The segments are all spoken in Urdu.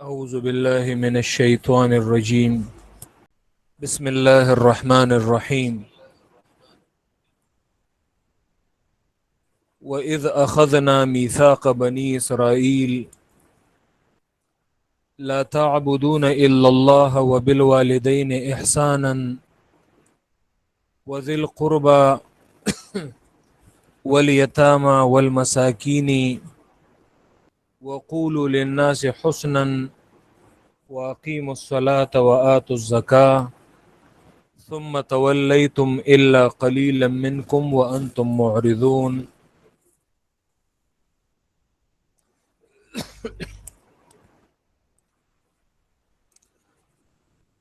أعوذ بالله من الشيطان الرجيم. بسم الله الرحمن الرحيم. وإذ أخذنا ميثاق بني إسرائيل لا تعبدون إلا الله وبالوالدين إحسانا وذي القربى واليتامى والمساكين وقولوا للناس حسنا وأقيموا الصلاة وآتوا الزكاة ثم توليتم إلا قليلا منكم وأنتم معرضون.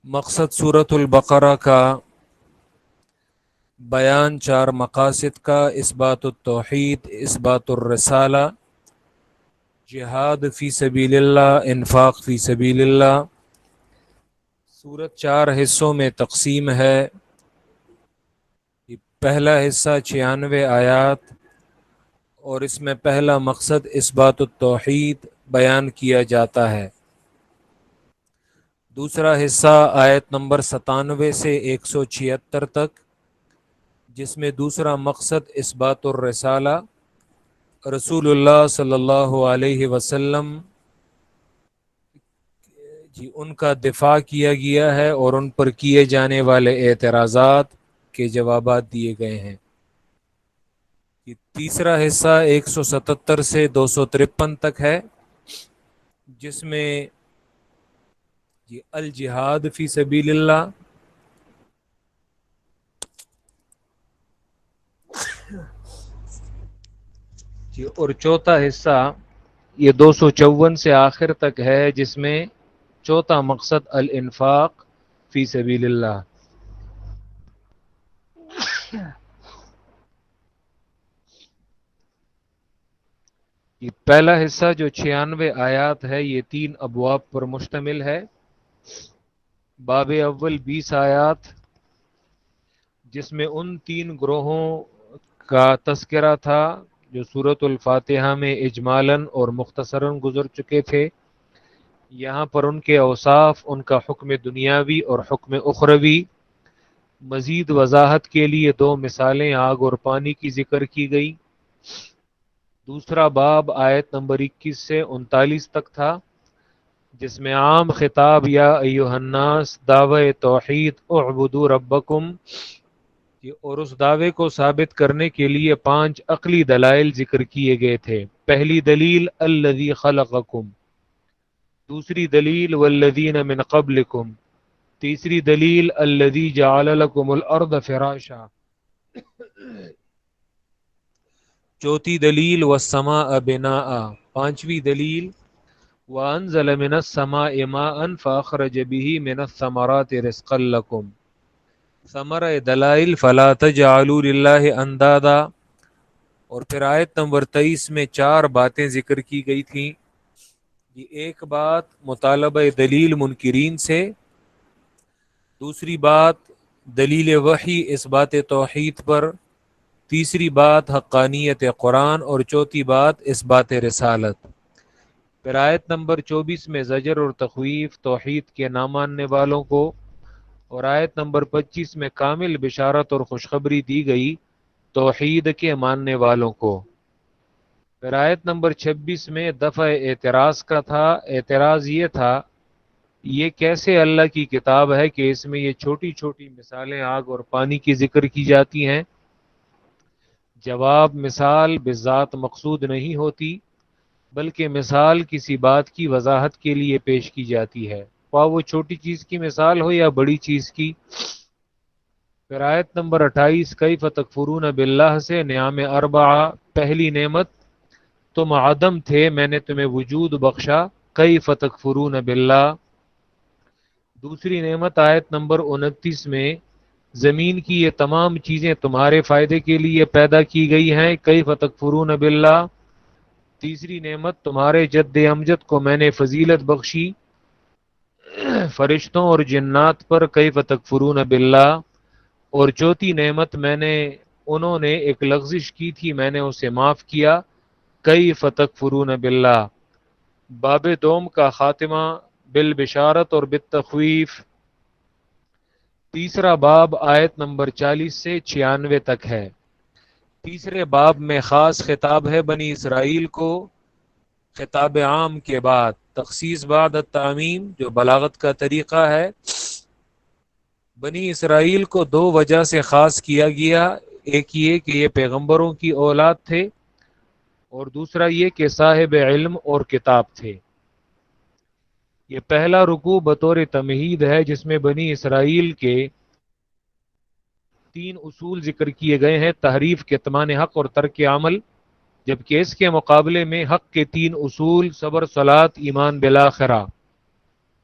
مقصد سورۃ البقرہ کا بیان چار مقاصد کا: اثبات التوحید، اثبات الرسالہ، جہاد فی سبیل اللہ، انفاق فی سبیل اللہ۔ سورت چار حصوں میں تقسیم ہے۔ پہلا حصہ 96 آیات اور اس میں پہلا مقصد اثبات التوحید بیان کیا جاتا ہے۔ دوسرا حصہ آیت نمبر 97 سے 176 تک، جس میں دوسرا مقصد اثبات الرسالہ، رسول اللہ صلی اللہ علیہ وسلم ان کا دفاع کیا گیا ہے اور ان پر کیے جانے والے اعتراضات کے جوابات دیے گئے ہیں۔ تیسرا حصہ 177 سے 253 تک ہے، جس میں الجہاد فی سبیل اللہ، اور چوتھا حصہ یہ 254 سے آخر تک ہے، جس میں چوتھا مقصد الانفاق فی سبیل اللہ۔ یہ پہلا حصہ جو 96 آیات ہے، یہ 3 ابواب پر مشتمل ہے۔ باب اول 20 آیات، جس میں ان 3 گروہوں کا تذکرہ تھا جو سورۃ الفاتحہ میں اجمالاً اور مختصراً گزر چکے تھے۔ یہاں پر ان کے اوصاف، ان کا حکم دنیاوی اور حکم اخروی، مزید وضاحت کے لیے 2 مثالیں آگ اور پانی کی ذکر کی گئی۔ دوسرا باب آیت نمبر 21 سے 39 تک تھا، جس میں عام خطاب یا ایھا الناس دعوی توحید اعبدوا ربکم، اور اس دعوے کو ثابت کرنے کے لیے 5 عقلی دلائل ذکر کیے گئے تھے۔ پہلی دلیل الذی خلقکم، دوسری دلیل والذین من قبلکم، تیسری دلیل الذی جعل لکم الارض فراشا، چوتھی دلیل والسماء بناء، پانچویں دلیل وانزل من السماء ماء فاخرج به من الثمرات رزقا لکم۔ ثمرہ دلائل فلا تجعلوا للہ اندادا، اور پھر آیت نمبر 23 میں 4 باتیں ذکر کی گئی تھیں۔ یہ ایک بات مطالبہ دلیل منکرین سے، دوسری بات دلیل وحی اثبات توحید پر، تیسری بات حقانیت قرآن، اور چوتھی بات اثبات رسالت۔ پھر آیت نمبر 24 میں زجر اور تخویف توحید کے نہ ماننے والوں کو، اور آیت نمبر 25 میں کامل بشارت اور خوشخبری دی گئی توحید کے ماننے والوں کو۔ پھر آیت نمبر 26 میں دفع اعتراض کا تھا۔ اعتراض یہ تھا، یہ کیسے اللہ کی کتاب ہے کہ اس میں یہ چھوٹی چھوٹی مثالیں آگ اور پانی کی ذکر کی جاتی ہیں؟ جواب، مثال بذات مقصود نہیں ہوتی، بلکہ مثال کسی بات کی وضاحت کے لیے پیش کی جاتی ہے، خواہ وہ چھوٹی چیز کی مثال ہو یا بڑی چیز کی۔ پھر آیت نمبر 28 کیف تکفرون باللہ سے نعم اربعہ، پہلی نعمت تم عدم تھے، میں نے تمہیں وجود بخشا، کیف تکفرون باللہ۔ دوسری نعمت آیت نمبر 29 میں زمین کی یہ تمام چیزیں تمہارے فائدے کے لیے پیدا کی گئی ہیں، کیف تکفرون باللہ۔ تیسری نعمت تمہارے جد امجد کو میں نے فضیلت بخشی فرشتوں اور جنات پر، کیف تکفرون باللہ۔ اور چوتھی نعمت انہوں نے ایک لغزش کی تھی، میں نے اسے معاف کیا، کیف تکفرون باللہ۔ باب دوم کا خاتمہ بالبشارت اور بالتخویف۔ تیسرا باب آیت نمبر 40 سے 96 تک ہے۔ تیسرے باب میں خاص خطاب ہے بنی اسرائیل کو، خطاب عام کے بعد تخصیص بعد التعمیم، جو بلاغت کا طریقہ ہے۔ بنی اسرائیل کو دو وجہ سے خاص کیا گیا، ایک یہ کہ یہ پیغمبروں کی اولاد تھے، اور دوسرا یہ کہ صاحب علم اور کتاب تھے۔ یہ پہلا رکوع بطور تمہید ہے جس میں بنی اسرائیل کے تین اصول ذکر کیے گئے ہیں: تحریف، کتمان حق اور ترک عمل، جبکہ اس کے مقابلے میں حق کے تین اصول: صبر، صلاۃ، ایمان بالآخرہ۔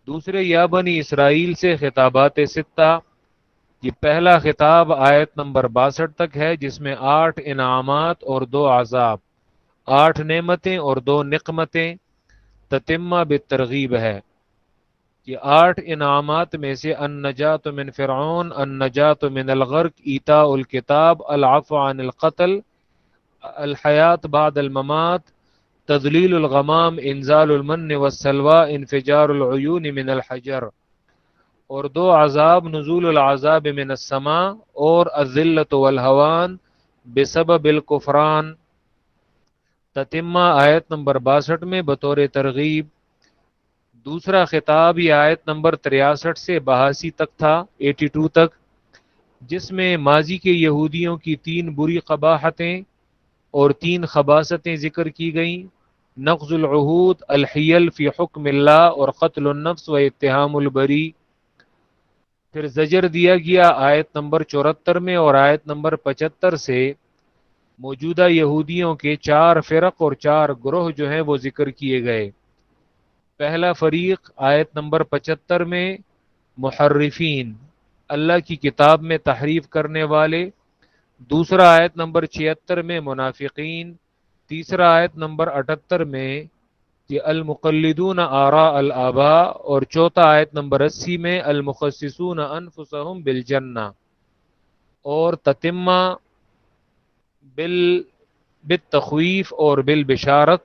دوسرے، یا بنی اسرائیل سے خطابات ستہ۔ یہ پہلا خطاب آیت نمبر 62 تک ہے جس میں 8 انعامات اور 2 عذاب، 8 نعمتیں اور 2 نقمتیں، تتمہ بالترغیب ہے۔ یہ 8 انعامات میں سے النجات من فرعون، النجات من الغرق، ایتاء الکتاب، العفو عن القتل، الحیات بعد الممات، تذلیل الغمام، انزال المن والسلوى، انفجار العیون من الحجر، اور 2 عذاب: نزول العذاب من السماء اور الذلۃ والہوان بسبب الکفران۔ تتمہ آیت نمبر 62 میں بطور ترغیب۔ دوسرا خطاب یہ آیت نمبر 63 سے 82 تک تھا، 82 تک، جس میں ماضی کے یہودیوں کی 3 بری قباحتیں اور 3 خباثتیں ذکر کی گئیں: نقض العہود، الحیل فی حکم اللہ، اور قتل النفس و اتہام البری۔ پھر زجر دیا گیا آیت نمبر 74 میں اور آیت نمبر 75 سے موجودہ یہودیوں کے 4 فرق اور 4 گروہ جو ہیں وہ ذکر کیے گئے۔ پہلا فریق آیت نمبر 75 میں محرفین، اللہ کی کتاب میں تحریف کرنے والے۔ دوسرا آیت نمبر 76 میں منافقین۔ تیسرا آیت نمبر 78 میں یہ المقلدون آراء الآباء، اور چوتھا آیت نمبر 80 میں المخصصون انفسهم بالجنہ۔ اور تتمہ بالتخویف اور بالبشارت،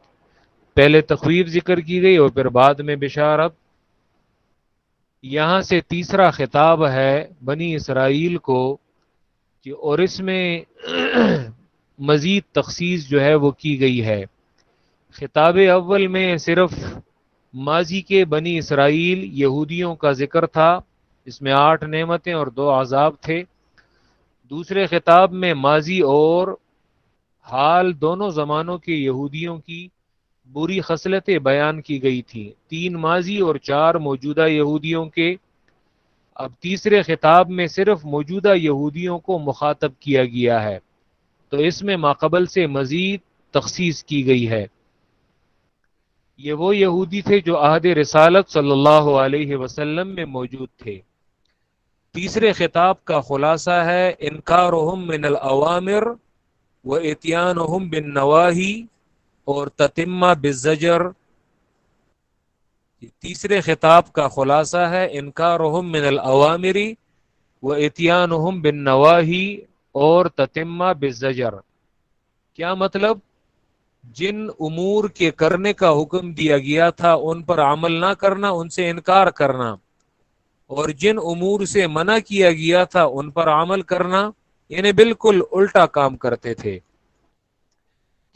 پہلے تخویف ذکر کی گئی اور پھر بعد میں بشارت۔ یہاں سے تیسرا خطاب ہے بنی اسرائیل کو، اور اس میں مزید تخصیص جو ہے وہ کی گئی ہے۔ خطاب اول میں صرف ماضی کے بنی اسرائیل یہودیوں کا ذکر تھا، اس میں 8 نعمتیں اور 2 عذاب تھے۔ دوسرے خطاب میں ماضی اور حال دونوں زمانوں کے یہودیوں کی بری خصلتیں بیان کی گئی تھیں، 3 ماضی اور 4 موجودہ یہودیوں کے۔ اب تیسرے خطاب میں صرف موجودہ یہودیوں کو مخاطب کیا گیا ہے، تو اس میں ماقبل سے مزید تخصیص کی گئی ہے۔ یہ وہ یہودی تھے جو عہد رسالت صلی اللہ علیہ وسلم میں موجود تھے۔ تیسرے خطاب کا خلاصہ ہے انکارہم من الاوامر و اتیانہم بالنواہی اور تتمہ بالزجر۔ تیسرے خطاب کا خلاصہ ہے انکارہم من الاوامر و اتیانہم بالنواہی اور تتمہ بالزجر۔ کیا مطلب؟ جن امور کے کرنے کا حکم دیا گیا تھا ان پر عمل نہ کرنا، ان سے انکار کرنا، اور جن امور سے منع کیا گیا تھا ان پر عمل کرنا، یعنی بالکل الٹا کام کرتے تھے۔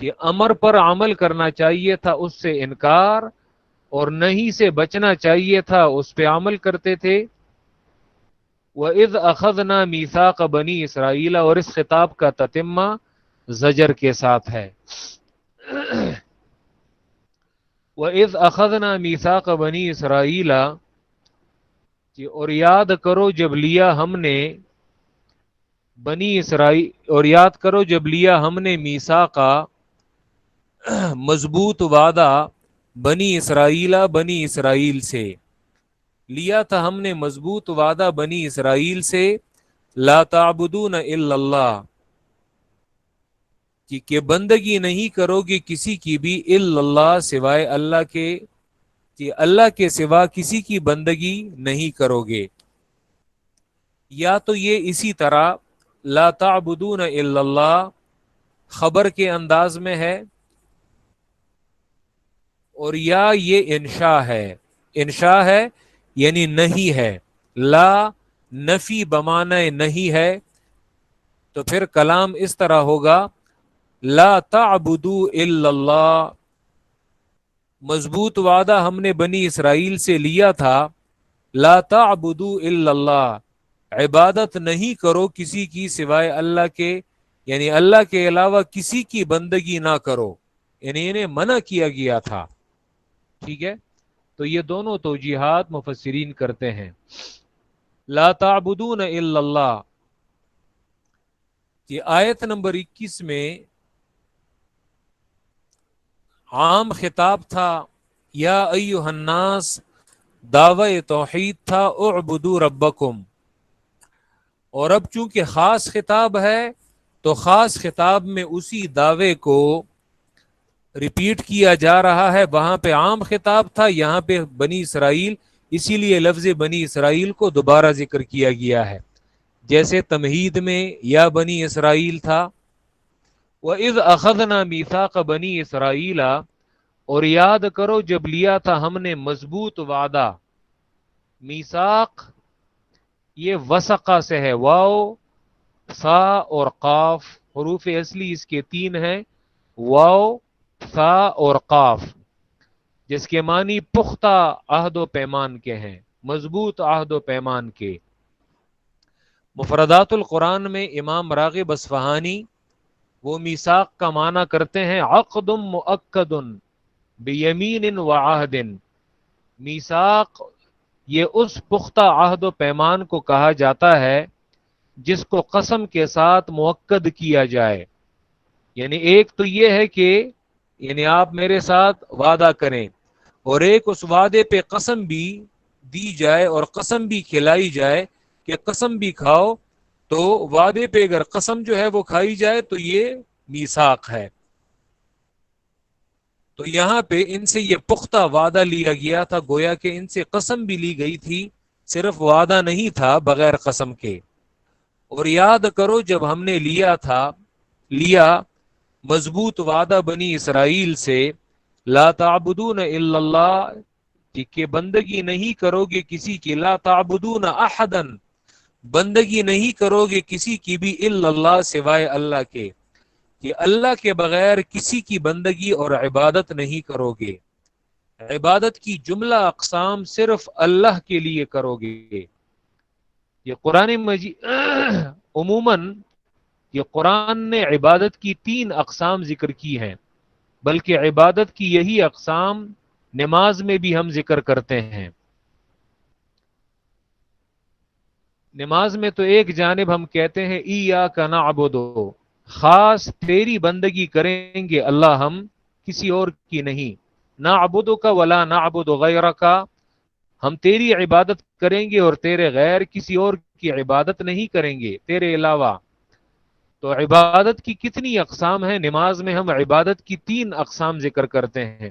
کہ امر پر عمل کرنا چاہیے تھا اس سے انکار، اور نہیں سے بچنا چاہیے تھا اس پہ عمل کرتے تھے۔ وَإِذْ أَخَذْنَا مِيثَاقَ بَنِي إِسْرَائِيلَ، اور اس خطاب کا تتمہ زجر کے ساتھ ہے۔ وَإِذْ أَخَذْنَا مِيثَاقَ بَنِي إِسْرَائِيلَ، اور یاد کرو جب لیا ہم نے بنی اسرائیل، اور یاد کرو جب لیا ہم نے میثاقا مضبوط وعدہ، بنی اسرائیل سے لیا تھا ہم نے مضبوط وعدہ بنی اسرائیل سے، لا تعبدون الا اللہ، کہ بندگی نہیں کرو گے کسی کی بھی، الا اللہ سوائے اللہ کے، کہ اللہ کے سوا کسی کی بندگی نہیں کرو گے۔ یا تو یہ اسی طرح لا تعبدون الا اللہ خبر کے انداز میں ہے، اور یا یہ انشاء ہے انشاء ہے یعنی نہیں ہے، لا نفی بمعنی نہیں ہے، تو پھر کلام اس طرح ہوگا لا تعبدوا الا اللہ. مضبوط وعدہ ہم نے بنی اسرائیل سے لیا تھا، لا تعبدوا الا اللہ، عبادت نہیں کرو کسی کی سوائے اللہ کے، یعنی اللہ کے علاوہ کسی کی بندگی نہ کرو، یعنی انہیں منع کیا گیا تھا. ٹھیک ہے، تو یہ دونوں توجیحات مفسرین کرتے ہیں. لا تعبدون الا اللہ، یہ آیت نمبر 21 میں عام خطاب تھا، یا ایھا الناس، دعوی توحید تھا، اعبدوا ربکم. اور اب چونکہ خاص خطاب ہے تو خاص خطاب میں اسی دعوے کو ریپیٹ کیا جا رہا ہے. وہاں پہ عام خطاب تھا، یہاں پہ بنی اسرائیل، اسی لیے لفظ بنی اسرائیل کو دوبارہ ذکر کیا گیا ہے. جیسے تمہید میں یا بنی اسرائیل تھا، وَإِذْ أَخَذْنَا مِيثَاقَ بَنِي إِسْرَائِيلَ، اور یاد کرو جب لیا تھا ہم نے مضبوط وعدہ. میثاق یہ وثقہ سے ہے، واو سا اور قاف، حروف اصلی اس کے 3 ہیں، واو سا اور قاف، جس کے معنی پختہ عہد و پیمان کے ہیں، مضبوط عہد و پیمان کے. مفردات القرآن میں امام راغب اصفہانی وہ میثاق کا معنی کرتے ہیں عقد مؤکد بیمین وعہد. میثاق یہ اس پختہ عہد و پیمان کو کہا جاتا ہے جس کو قسم کے ساتھ مؤکد کیا جائے. یعنی ایک تو یہ ہے کہ یعنی آپ میرے ساتھ وعدہ کریں، اور ایک اس وعدے پہ قسم بھی دی جائے اور قسم بھی کھلائی جائے کہ قسم بھی کھاؤ. تو وعدے پہ اگر قسم جو ہے وہ کھائی جائے تو یہ میثاق ہے. تو یہاں پہ ان سے یہ پختہ وعدہ لیا گیا تھا، گویا کہ ان سے قسم بھی لی گئی تھی، صرف وعدہ نہیں تھا بغیر قسم کے. اور یاد کرو جب ہم نے لیا مضبوط وعدہ بنی اسرائیل سے، لا تعبدون الا اللہ، کہ بندگی نہیں کرو گے کسی کی، لا تعبدون احدا، بندگی نہیں کرو گے کسی کی بھی، الا اللہ، سوائے اللہ کے، کہ اللہ کے بغیر کسی کی بندگی اور عبادت نہیں کرو گے. عبادت کی جملہ اقسام صرف اللہ کے لیے کرو گے. یہ قرآن مجید عموماً یہ قرآن نے عبادت کی 3 اقسام ذکر کی ہیں، بلکہ عبادت کی یہی اقسام نماز میں بھی ہم ذکر کرتے ہیں. نماز میں تو ایک جانب ہم کہتے ہیں ایاک نعبد، خاص تیری بندگی کریں گے اللہ ہم، کسی اور کی نہیں. نعبدک ولا نعبد غیرک، ہم تیری عبادت کریں گے اور تیرے غیر کسی اور کی عبادت نہیں کریں گے تیرے علاوہ. تو عبادت کی کتنی اقسام ہیں؟ نماز میں ہم عبادت کی 3 اقسام ذکر کرتے ہیں.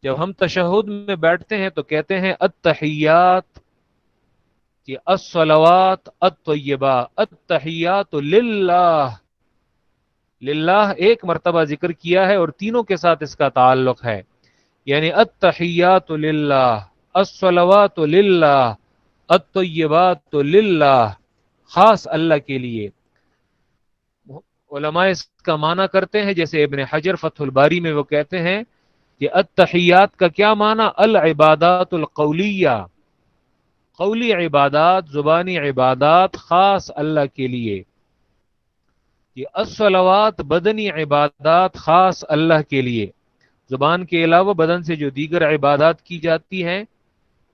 جب ہم تشہد میں بیٹھتے ہیں تو کہتے ہیں التحیات، کہ الصلوات الطیبات، التحیات للہ، للہ ایک مرتبہ ذکر کیا ہے اور تینوں کے ساتھ اس کا تعلق ہے. یعنی التحیات للہ، الصلوات للہ، الطیبات للہ، خاص اللہ کے لیے. علماء اس کا معنی کرتے ہیں جیسے ابن حجر فتح الباری میں وہ کہتے ہیں کہ التحیات کا کیا معنی؟ العبادات القولیہ، قولی عبادات، زبانی عبادات خاص اللہ کے لیے. یہ الصلوات بدنی عبادات خاص اللہ کے لیے، زبان کے علاوہ بدن سے جو دیگر عبادات کی جاتی ہیں.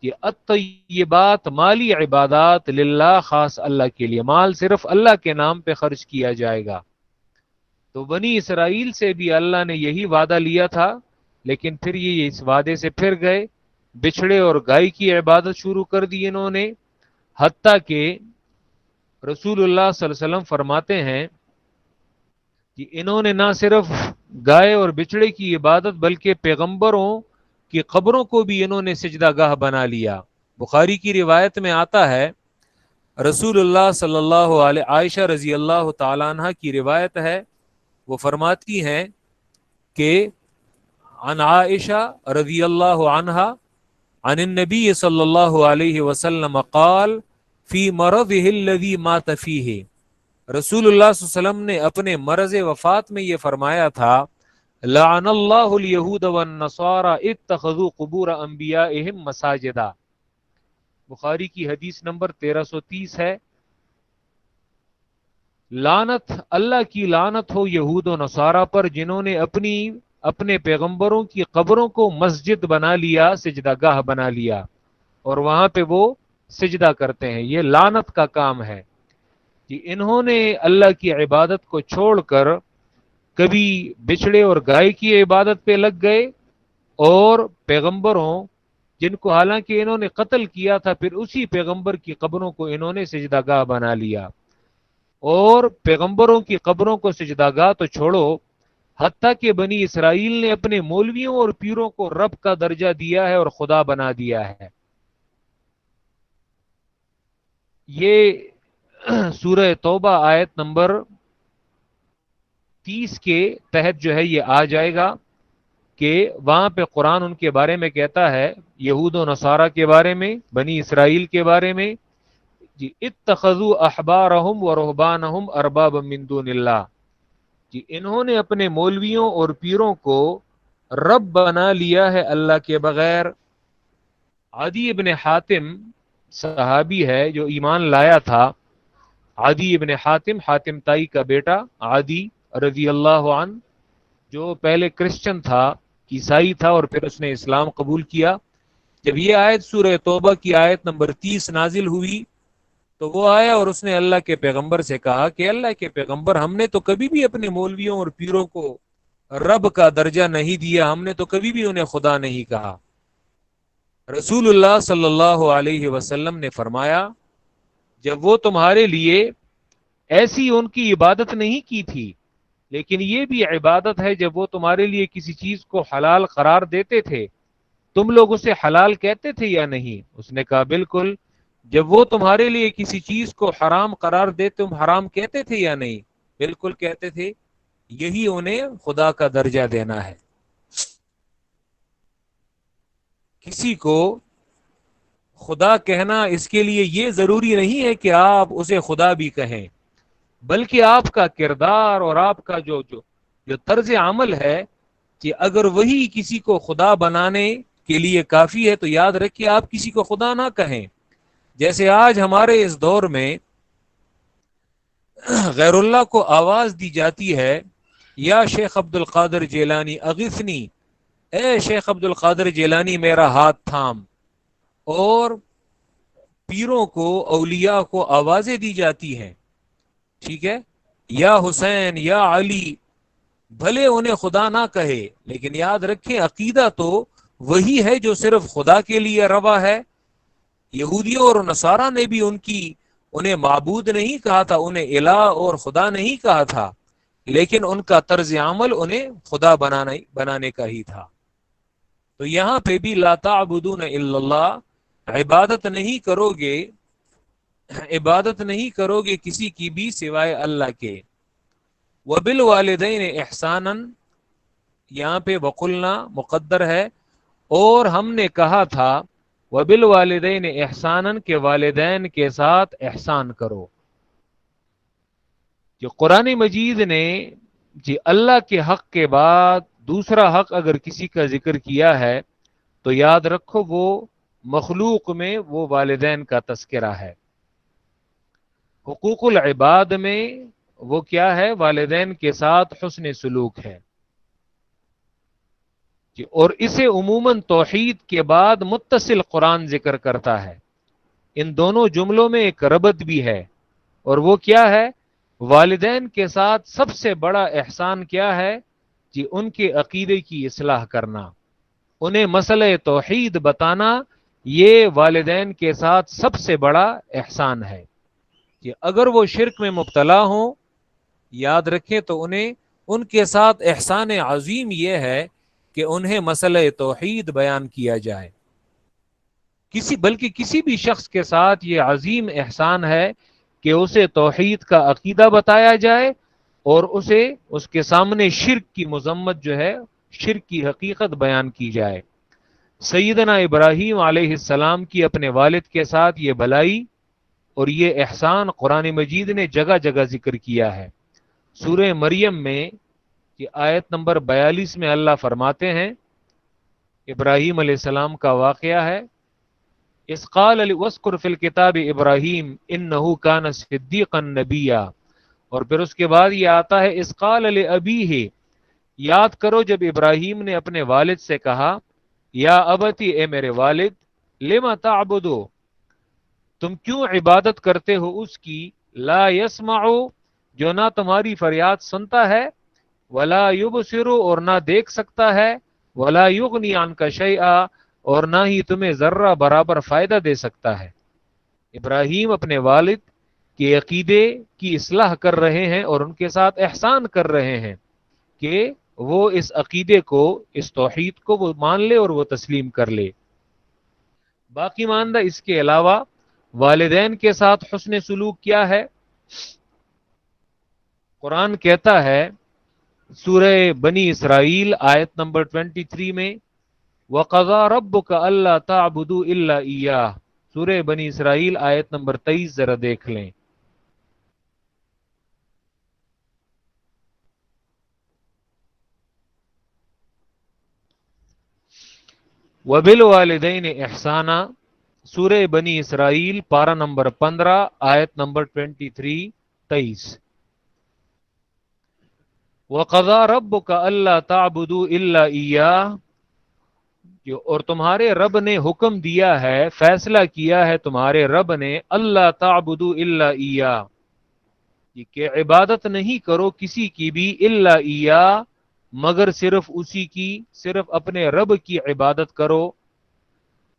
یہ الطیبات مالی عبادات للہ، خاص اللہ کے لیے، مال صرف اللہ کے نام پہ خرچ کیا جائے گا. تو بنی اسرائیل سے بھی اللہ نے یہی وعدہ لیا تھا، لیکن پھر یہ اس وعدے سے پھر گئے، بچھڑے اور گائے کی عبادت شروع کر دی انہوں نے. حتیٰ کہ رسول اللہ صلی اللہ علیہ وسلم فرماتے ہیں کہ انہوں نے نہ صرف گائے اور بچڑے کی عبادت بلکہ پیغمبروں کی قبروں کو بھی انہوں نے سجدہ گاہ بنا لیا. بخاری کی روایت میں آتا ہے، رسول اللہ صلی اللہ علیہ، عائشہ رضی اللہ تعالیٰ عنہ کی روایت ہے، وہ فرماتی ہیں کہ عن عائشہ رضی اللہ عنہ عن النبی صلی اللہ علیہ وسلم قال فی مرضه الذی مات فیہ، رسول اللہ صلی اللہ علیہ وسلم نے اپنے مرض وفات میں یہ فرمایا تھا، لعن اللہ الیہود والنصارى اتخذوا قبور انبیائہم مساجدا، بخاری کی حدیث نمبر 1330 ہے۔ لعنت، اللہ کی لعنت ہو یہود و نصارہ پر، جنہوں نے اپنے پیغمبروں کی قبروں کو مسجد بنا لیا، سجدہ گاہ بنا لیا، اور وہاں پہ وہ سجدہ کرتے ہیں۔ یہ لعنت کا کام ہے کہ انہوں نے اللہ کی عبادت کو چھوڑ کر کبھی بچڑے اور گائے کی عبادت پہ لگ گئے، اور پیغمبروں جن کو حالانکہ انہوں نے قتل کیا تھا، پھر اسی پیغمبر کی قبروں کو انہوں نے سجدہ گاہ بنا لیا۔ اور پیغمبروں کی قبروں کو سجدہ گاہ تو چھوڑو، حتیٰ کہ بنی اسرائیل نے اپنے مولویوں اور پیروں کو رب کا درجہ دیا ہے اور خدا بنا دیا ہے۔ یہ سورہ توبہ آیت نمبر 30 کے تحت جو ہے یہ آ جائے گا کہ وہاں پہ قرآن ان کے بارے میں کہتا ہے، یہود و نصارہ کے بارے میں، بنی اسرائیل کے بارے میں، جی اتخذوا احبارہم ورہبانہم اربابا من دون اللہ، جی انہوں نے اپنے مولویوں اور پیروں کو رب بنا لیا ہے اللہ کے بغیر۔ عدی ابن حاتم صحابی ہے جو ایمان لایا تھا، عدی ابن حاتم، حاتم تائی کا بیٹا عدی رضی اللہ عنہ، جو پہلے کرسچن تھا، عیسائی تھا، اور پھر اس نے اسلام قبول کیا۔ جب یہ آیت سورہ توبہ کی آیت نمبر 30 نازل ہوئی تو وہ آیا اور اس نے اللہ کے پیغمبر سے کہا کہ اللہ کے پیغمبر، ہم نے تو کبھی بھی اپنے مولویوں اور پیروں کو رب کا درجہ نہیں دیا، ہم نے تو کبھی بھی انہیں خدا نہیں کہا۔ رسول اللہ صلی اللہ علیہ وسلم نے فرمایا، جب وہ تمہارے لیے ایسی ان کی عبادت نہیں کی تھی، لیکن یہ بھی عبادت ہے جب وہ تمہارے لیے کسی چیز کو حلال قرار دیتے تھے، تم لوگ اسے حلال کہتے تھے یا نہیں؟ اس نے کہا بالکل۔ جب وہ تمہارے لیے کسی چیز کو حرام قرار دے تم حرام کہتے تھے یا نہیں؟ بالکل کہتے تھے۔ یہی انہیں خدا کا درجہ دینا ہے۔ کسی کو خدا کہنا، اس کے لیے یہ ضروری نہیں ہے کہ آپ اسے خدا بھی کہیں، بلکہ آپ کا کردار اور آپ کا جو طرز عمل ہے، کہ اگر وہی کسی کو خدا بنانے کے لیے کافی ہے تو یاد رکھیے آپ کسی کو خدا نہ کہیں۔ جیسے آج ہمارے اس دور میں غیر اللہ کو آواز دی جاتی ہے، یا شیخ عبد القادر جیلانی اغثنی، اے شیخ عبد القادر جیلانی میرا ہاتھ تھام، اور پیروں کو، اولیاء کو آوازیں دی جاتی ہیں، ٹھیک ہے، یا حسین یا علی، بھلے انہیں خدا نہ کہے، لیکن یاد رکھیں عقیدہ تو وہی ہے جو صرف خدا کے لیے روا ہے۔ یہودیوں اور نصارہ نے بھی انہیں معبود نہیں کہا تھا، انہیں الہ اور خدا نہیں کہا تھا، لیکن ان کا طرز عمل انہیں خدا بنانے کا ہی تھا۔ تو یہاں پہ بھی لا تعبدون الا اللہ، عبادت نہیں کرو گے کسی کی بھی سوائے اللہ کے۔ وبالوالدین احسانا، یہاں پہ وقلنا مقدر ہے، اور ہم نے کہا تھا وبالوالدین احسانا، کے والدین کے ساتھ احسان کرو۔ جو قرآن مجید نے جی اللہ کے حق کے بعد دوسرا حق اگر کسی کا ذکر کیا ہے تو یاد رکھو وہ مخلوق میں وہ والدین کا تذکرہ ہے۔ حقوق العباد میں وہ کیا ہے؟ والدین کے ساتھ حسن سلوک ہے، اور اسے عموماً توحید کے بعد متصل قرآن ذکر کرتا ہے۔ ان دونوں جملوں میں ایک ربط بھی ہے، اور وہ کیا ہے؟ والدین کے ساتھ سب سے بڑا احسان کیا ہے؟ جی ان کے عقیدے کی اصلاح کرنا، انہیں مسئلہ توحید بتانا، یہ والدین کے ساتھ سب سے بڑا احسان ہے۔ کہ اگر وہ شرک میں مبتلا ہوں، یاد رکھیں تو انہیں ان کے ساتھ احسان عظیم یہ ہے کہ انہیں مسئلہ توحید بیان کیا جائے۔ بلکہ کسی بھی شخص کے ساتھ یہ عظیم احسان ہے کہ اسے توحید کا عقیدہ بتایا جائے، اور اس کے سامنے شرک کی مذمت جو ہے، شرک کی حقیقت بیان کی جائے۔ سیدنا ابراہیم علیہ السلام کی اپنے والد کے ساتھ یہ بھلائی اور یہ احسان قرآن مجید نے جگہ جگہ ذکر کیا ہے. سورہ مریم میں یہ آیت نمبر 42 میں اللہ فرماتے ہیں، ابراہیم علیہ السلام کا واقعہ ہے، اذ قال واذکر فی الکتاب ابراہیم انہ کان صدیقا نبیا، اور پھر اس کے بعد یہ آتا ہے اذ قال لابیہ، یاد کرو جب ابراہیم نے اپنے والد سے کہا، یا ابتی، اے میرے والد، لما تعبدو، تم کیوں عبادت کرتے ہو اس کی، لا یسمع، جو نہ تمہاری فریاد سنتا ہے، ولا یبصر، اور نہ دیکھ سکتا ہے، ولا یغنی عنک شیئا، اور نہ ہی تمہیں ذرہ برابر فائدہ دے سکتا ہے. ابراہیم اپنے والد کے عقیدے کی اصلاح کر رہے ہیں اور ان کے ساتھ احسان کر رہے ہیں کہ وہ اس عقیدے کو، اس توحید کو وہ مان لے اور وہ تسلیم کر لے. باقی ماندہ اس کے علاوہ والدین کے ساتھ حسن سلوک کیا ہے؟ قرآن کہتا ہے سورہ بنی اسرائیل آیت نمبر 23 میں، وَقَضَى رَبُّكَ أَلَّا تَعْبُدُوا إِلَّا إِيَّاهُ، سورہ بنی اسرائیل آیت نمبر 23 ذرا دیکھ لیں. وَبِالْوَالِدَيْنِ إِحْسَانًا، سورہ بنی اسرائیل پارہ نمبر 15 آیت نمبر 23. وَقَضَى رَبُّكَ أَلَّا تَعْبُدُوا إِلَّا إِيَّاهُ، اور تمہارے رب نے حکم دیا ہے، فیصلہ کیا ہے تمہارے رب نے، اللہ تعبدوا الا ایاہ، کہ عبادت نہیں کرو کسی کی بھی، الا ایاہ، مگر صرف اسی کی، صرف اپنے رب کی عبادت کرو.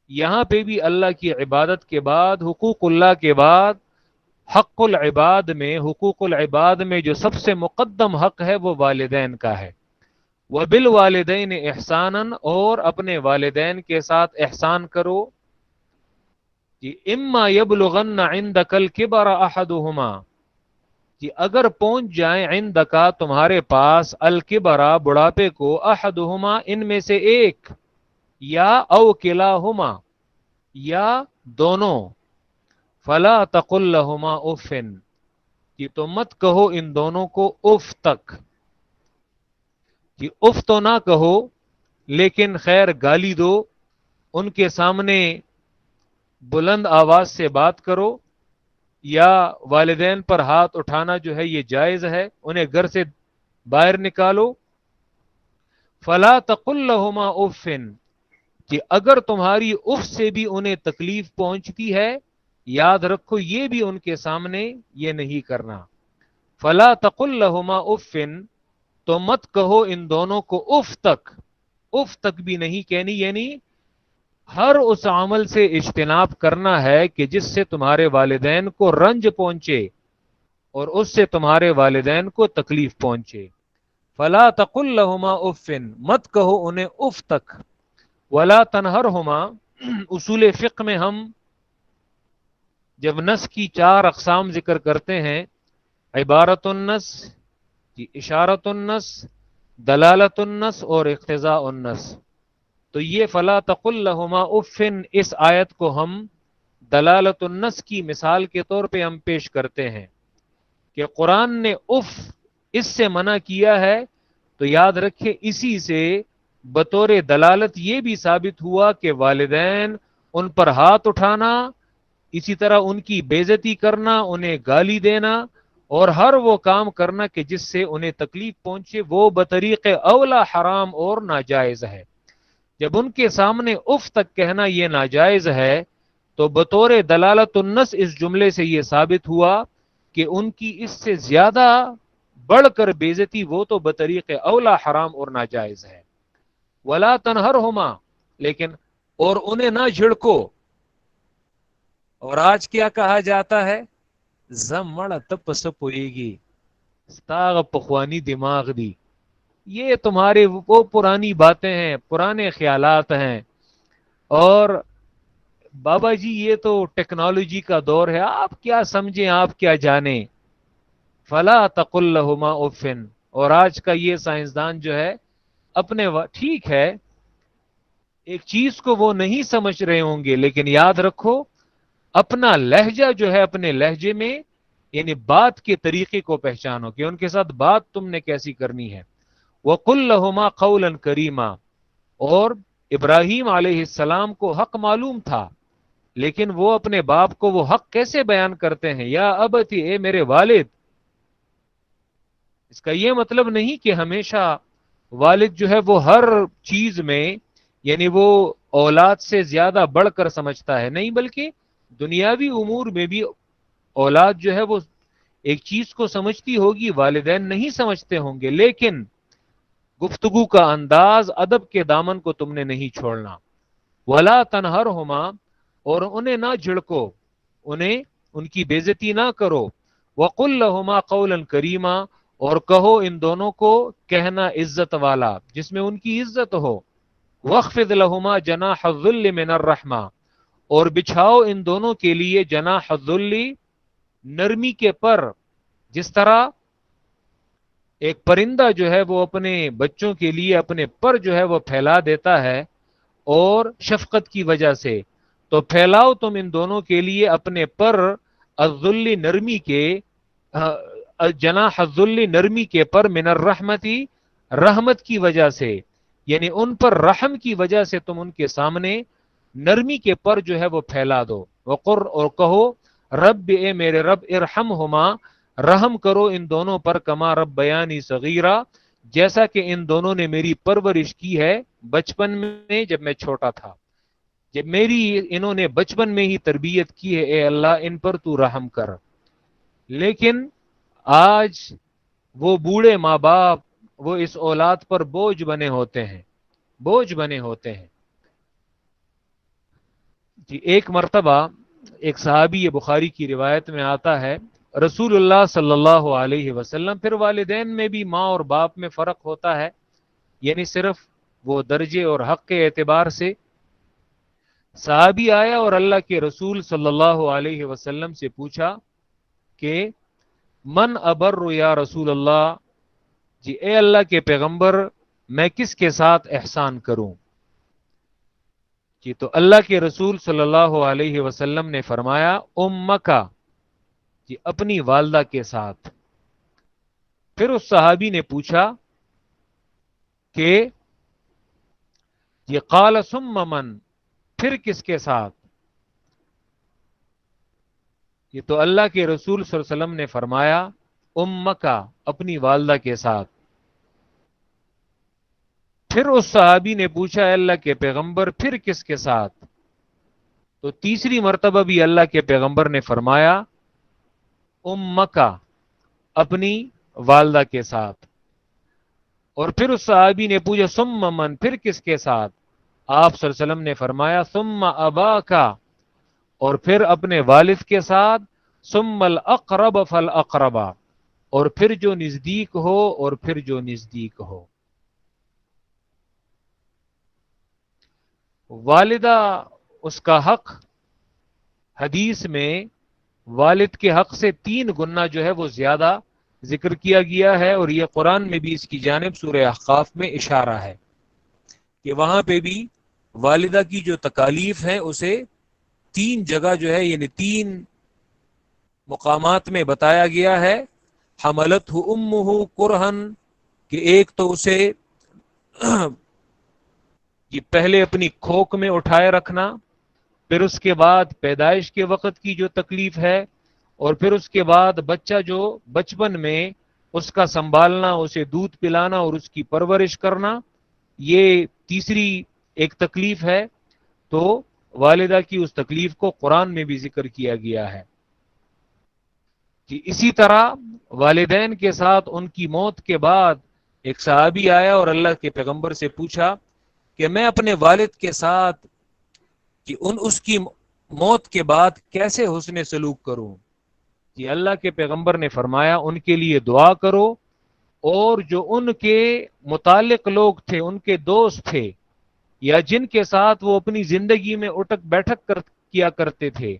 یہاں پہ بھی اللہ کی عبادت کے بعد، حقوق اللہ کے بعد، حق العباد میں، حقوق العباد میں جو سب سے مقدم حق ہے وہ والدین کا ہے. وَبِالْوَالِدَيْنِ إِحْسَانًا، اور اپنے والدین کے ساتھ احسان کرو. کہ اما يبلغن عندك الكبر احدهما، کہ اگر پہنچ جائیں عندك تمہارے پاس، الکبر بڑھاپے کو، احدهما ان میں سے ایک، یا او کلاہما، یا دونوں، فلا تقل لهما اف، کہ تو مت کہو ان دونوں کو اف تک، کہ اف تو نہ کہو لیکن خیر گالی دو، ان کے سامنے بلند آواز سے بات کرو، یا والدین پر ہاتھ اٹھانا جو ہے یہ جائز ہے، انہیں گھر سے باہر نکالو. فلا تقل لهما اف، کہ اگر تمہاری اف سے بھی انہیں تکلیف پہنچتی ہے، یاد رکھو یہ بھی ان کے سامنے یہ نہیں کرنا. فلا تقل لهما اف، تو مت کہو ان دونوں کو اف تک، اف تک بھی نہیں کہنی، یعنی ہر اس عمل سے اجتناب کرنا ہے کہ جس سے تمہارے والدین کو رنج پہنچے اور اس سے تمہارے والدین کو تکلیف پہنچے. فلا تقل لهما اف، مت کہو انہیں اف تک. ولا تنہرهما، اصول فقہ میں ہم جب نص کی 4 اقسام ذکر کرتے ہیں، عبارت النص، اشارت النص، دلالت النص اور اقتضاء النص، تو یہ فلا تقل لهما اف، اس آیت کو ہم دلالت النص کی مثال کے طور پہ ہم پیش کرتے ہیں کہ قرآن نے اف اس سے منع کیا ہے، تو یاد رکھے اسی سے بطور دلالت یہ بھی ثابت ہوا کہ والدین ان پر ہاتھ اٹھانا، اسی طرح ان کی بے عزتی کرنا، انہیں گالی دینا اور ہر وہ کام کرنا کہ جس سے انہیں تکلیف پہنچے، وہ بطریق اولا حرام اور ناجائز ہے. جب ان کے سامنے اف تک کہنا یہ ناجائز ہے، تو بطور دلالت النص اس جملے سے یہ ثابت ہوا کہ ان کی اس سے زیادہ بڑھ کر بے عزتی وہ تو بطریق اولا حرام اور ناجائز ہے. ولا تنہرہما، لیکن اور انہیں نہ جھڑکو. اور آج کیا کہا جاتا ہے؟ زمڑ تپ سپوئے گی ستاغ پخوانی دماغ دی. یہ تمہارے وہ پرانی باتیں ہیں، پرانے خیالات ہیں، اور بابا جی یہ تو ٹیکنالوجی کا دور ہے، آپ کیا سمجھیں، آپ کیا جانیں. فلا تقل لهما اف، اور آج کا یہ سائنسدان جو ہے اپنے ٹھیک ہے ایک چیز کو وہ نہیں سمجھ رہے ہوں گے، لیکن یاد رکھو اپنا لہجہ جو ہے، اپنے لہجے میں یعنی بات کے طریقے کو پہچانو کہ ان کے ساتھ بات تم نے کیسی کرنی ہے۔ وَقُلْ لَهُمَا قَوْلًا كَرِيمًا، اور ابراہیم علیہ السلام کو حق معلوم تھا، لیکن وہ اپنے باپ کو وہ حق کیسے بیان کرتے ہیں؟ یا ابتی، اے میرے والد۔ اس کا یہ مطلب نہیں کہ ہمیشہ والد جو ہے وہ ہر چیز میں یعنی وہ اولاد سے زیادہ بڑھ کر سمجھتا ہے، نہیں، بلکہ دنیاوی امور میں بھی اولاد جو ہے وہ ایک چیز کو سمجھتی ہوگی، والدین نہیں سمجھتے ہوں گے، لیکن گفتگو کا انداز، ادب کے دامن کو تم نے نہیں چھوڑنا۔ ولا تنہرہما، اور انہیں نہ جھڑکو، انہیں ان کی بےزتی نہ کرو۔ وقل لہما قولا کریما، اور کہو ان دونوں کو کہنا عزت والا جس میں ان کی عزت ہو۔ واخفض لہما جناح الذل من الرحمہ، اور بچھاؤ ان دونوں کے لیے جناح الذل، نرمی کے پر، جس طرح ایک پرندہ جو ہے وہ اپنے بچوں کے لیے اپنے پر جو ہے وہ پھیلا دیتا ہے اور شفقت کی وجہ سے، تو پھیلاؤ تم ان دونوں کے لیے اپنے پر الذل، نرمی کے، جناح الذل، نرمی کے پر، من الرحمتی، رحمت کی وجہ سے، یعنی ان پر رحم کی وجہ سے تم ان کے سامنے نرمی کے پر جو ہے وہ پھیلا دو۔ وقر، اور کہو رب، اے میرے رب، ارحمہما، رحم کرو ان دونوں پر، کما ربیانی صغیرہ، جیسا کہ ان دونوں نے میری پرورش کی ہے بچپن میں جب میں چھوٹا تھا، جب میری انہوں نے بچپن میں ہی تربیت کی ہے، اے اللہ ان پر تو رحم کر۔ لیکن آج وہ بوڑھے ماں باپ وہ اس اولاد پر بوجھ بنے ہوتے ہیں، بوجھ بنے ہوتے ہیں۔ جی، ایک مرتبہ ایک صحابی، یہ بخاری کی روایت میں آتا ہے، رسول اللہ صلی اللہ علیہ وسلم، پھر والدین میں بھی ماں اور باپ میں فرق ہوتا ہے، یعنی صرف وہ درجے اور حق کے اعتبار سے، صحابی آیا اور اللہ کے رسول صلی اللہ علیہ وسلم سے پوچھا کہ من ابر یا رسول اللہ، جی اے اللہ کے پیغمبر میں کس کے ساتھ احسان کروں؟ جی تو اللہ کے رسول صلی اللہ علیہ وسلم نے فرمایا امکا، جی اپنی والدہ کے ساتھ۔ پھر اس صحابی نے پوچھا کہ یہ قال ثم من، پھر کس کے ساتھ؟ یہ تو اللہ کے رسول صلی اللہ علیہ وسلم نے فرمایا امکا، اپنی والدہ کے ساتھ۔ پھر اس صحابی نے پوچھا اے اللہ کے پیغمبر پھر کس کے ساتھ؟ تو تیسری مرتبہ بھی اللہ کے پیغمبر نے فرمایا امکا، اپنی والدہ کے ساتھ۔ اور پھر اس صحابی نے پوچھا ثم من، پھر کس کے ساتھ؟ آپ صلی اللہ علیہ وسلم نے فرمایا ثم اباکا، اور پھر اپنے والد کے ساتھ، ثم الاقرب فالاقربا، اور پھر جو نزدیک ہو، اور پھر جو نزدیک ہو۔ والدہ، اس کا حق حدیث میں والد کے حق سے 3 گنا جو ہے وہ زیادہ ذکر کیا گیا ہے، اور یہ قرآن میں بھی اس کی جانب سورہ احقاف میں اشارہ ہے کہ وہاں پہ بھی والدہ کی جو تکالیف ہیں اسے 3 جگہ جو ہے یعنی 3 مقامات میں بتایا گیا ہے۔ حملتہ امہ کرہن، کہ ایک تو اسے یہ پہلے اپنی کھوک میں اٹھائے رکھنا، پھر اس کے بعد پیدائش کے وقت کی جو تکلیف ہے، اور پھر اس کے بعد بچہ جو بچپن میں اس کا سنبھالنا، اسے دودھ پلانا اور اس کی پرورش کرنا، یہ تیسری ایک تکلیف ہے۔ تو والدہ کی اس تکلیف کو قرآن میں بھی ذکر کیا گیا ہے کہ اسی طرح والدین کے ساتھ ان کی موت کے بعد ایک صحابی آیا اور اللہ کے پیغمبر سے پوچھا کہ میں اپنے والد کے ساتھ کہ اس کی موت کے بعد کیسے حسن سلوک کروں؟ کہ اللہ کے پیغمبر نے فرمایا ان کے لیے دعا کرو، اور جو ان کے متعلق لوگ تھے، ان کے دوست تھے، یا جن کے ساتھ وہ اپنی زندگی میں اٹھک بیٹھک کیا کرتے تھے،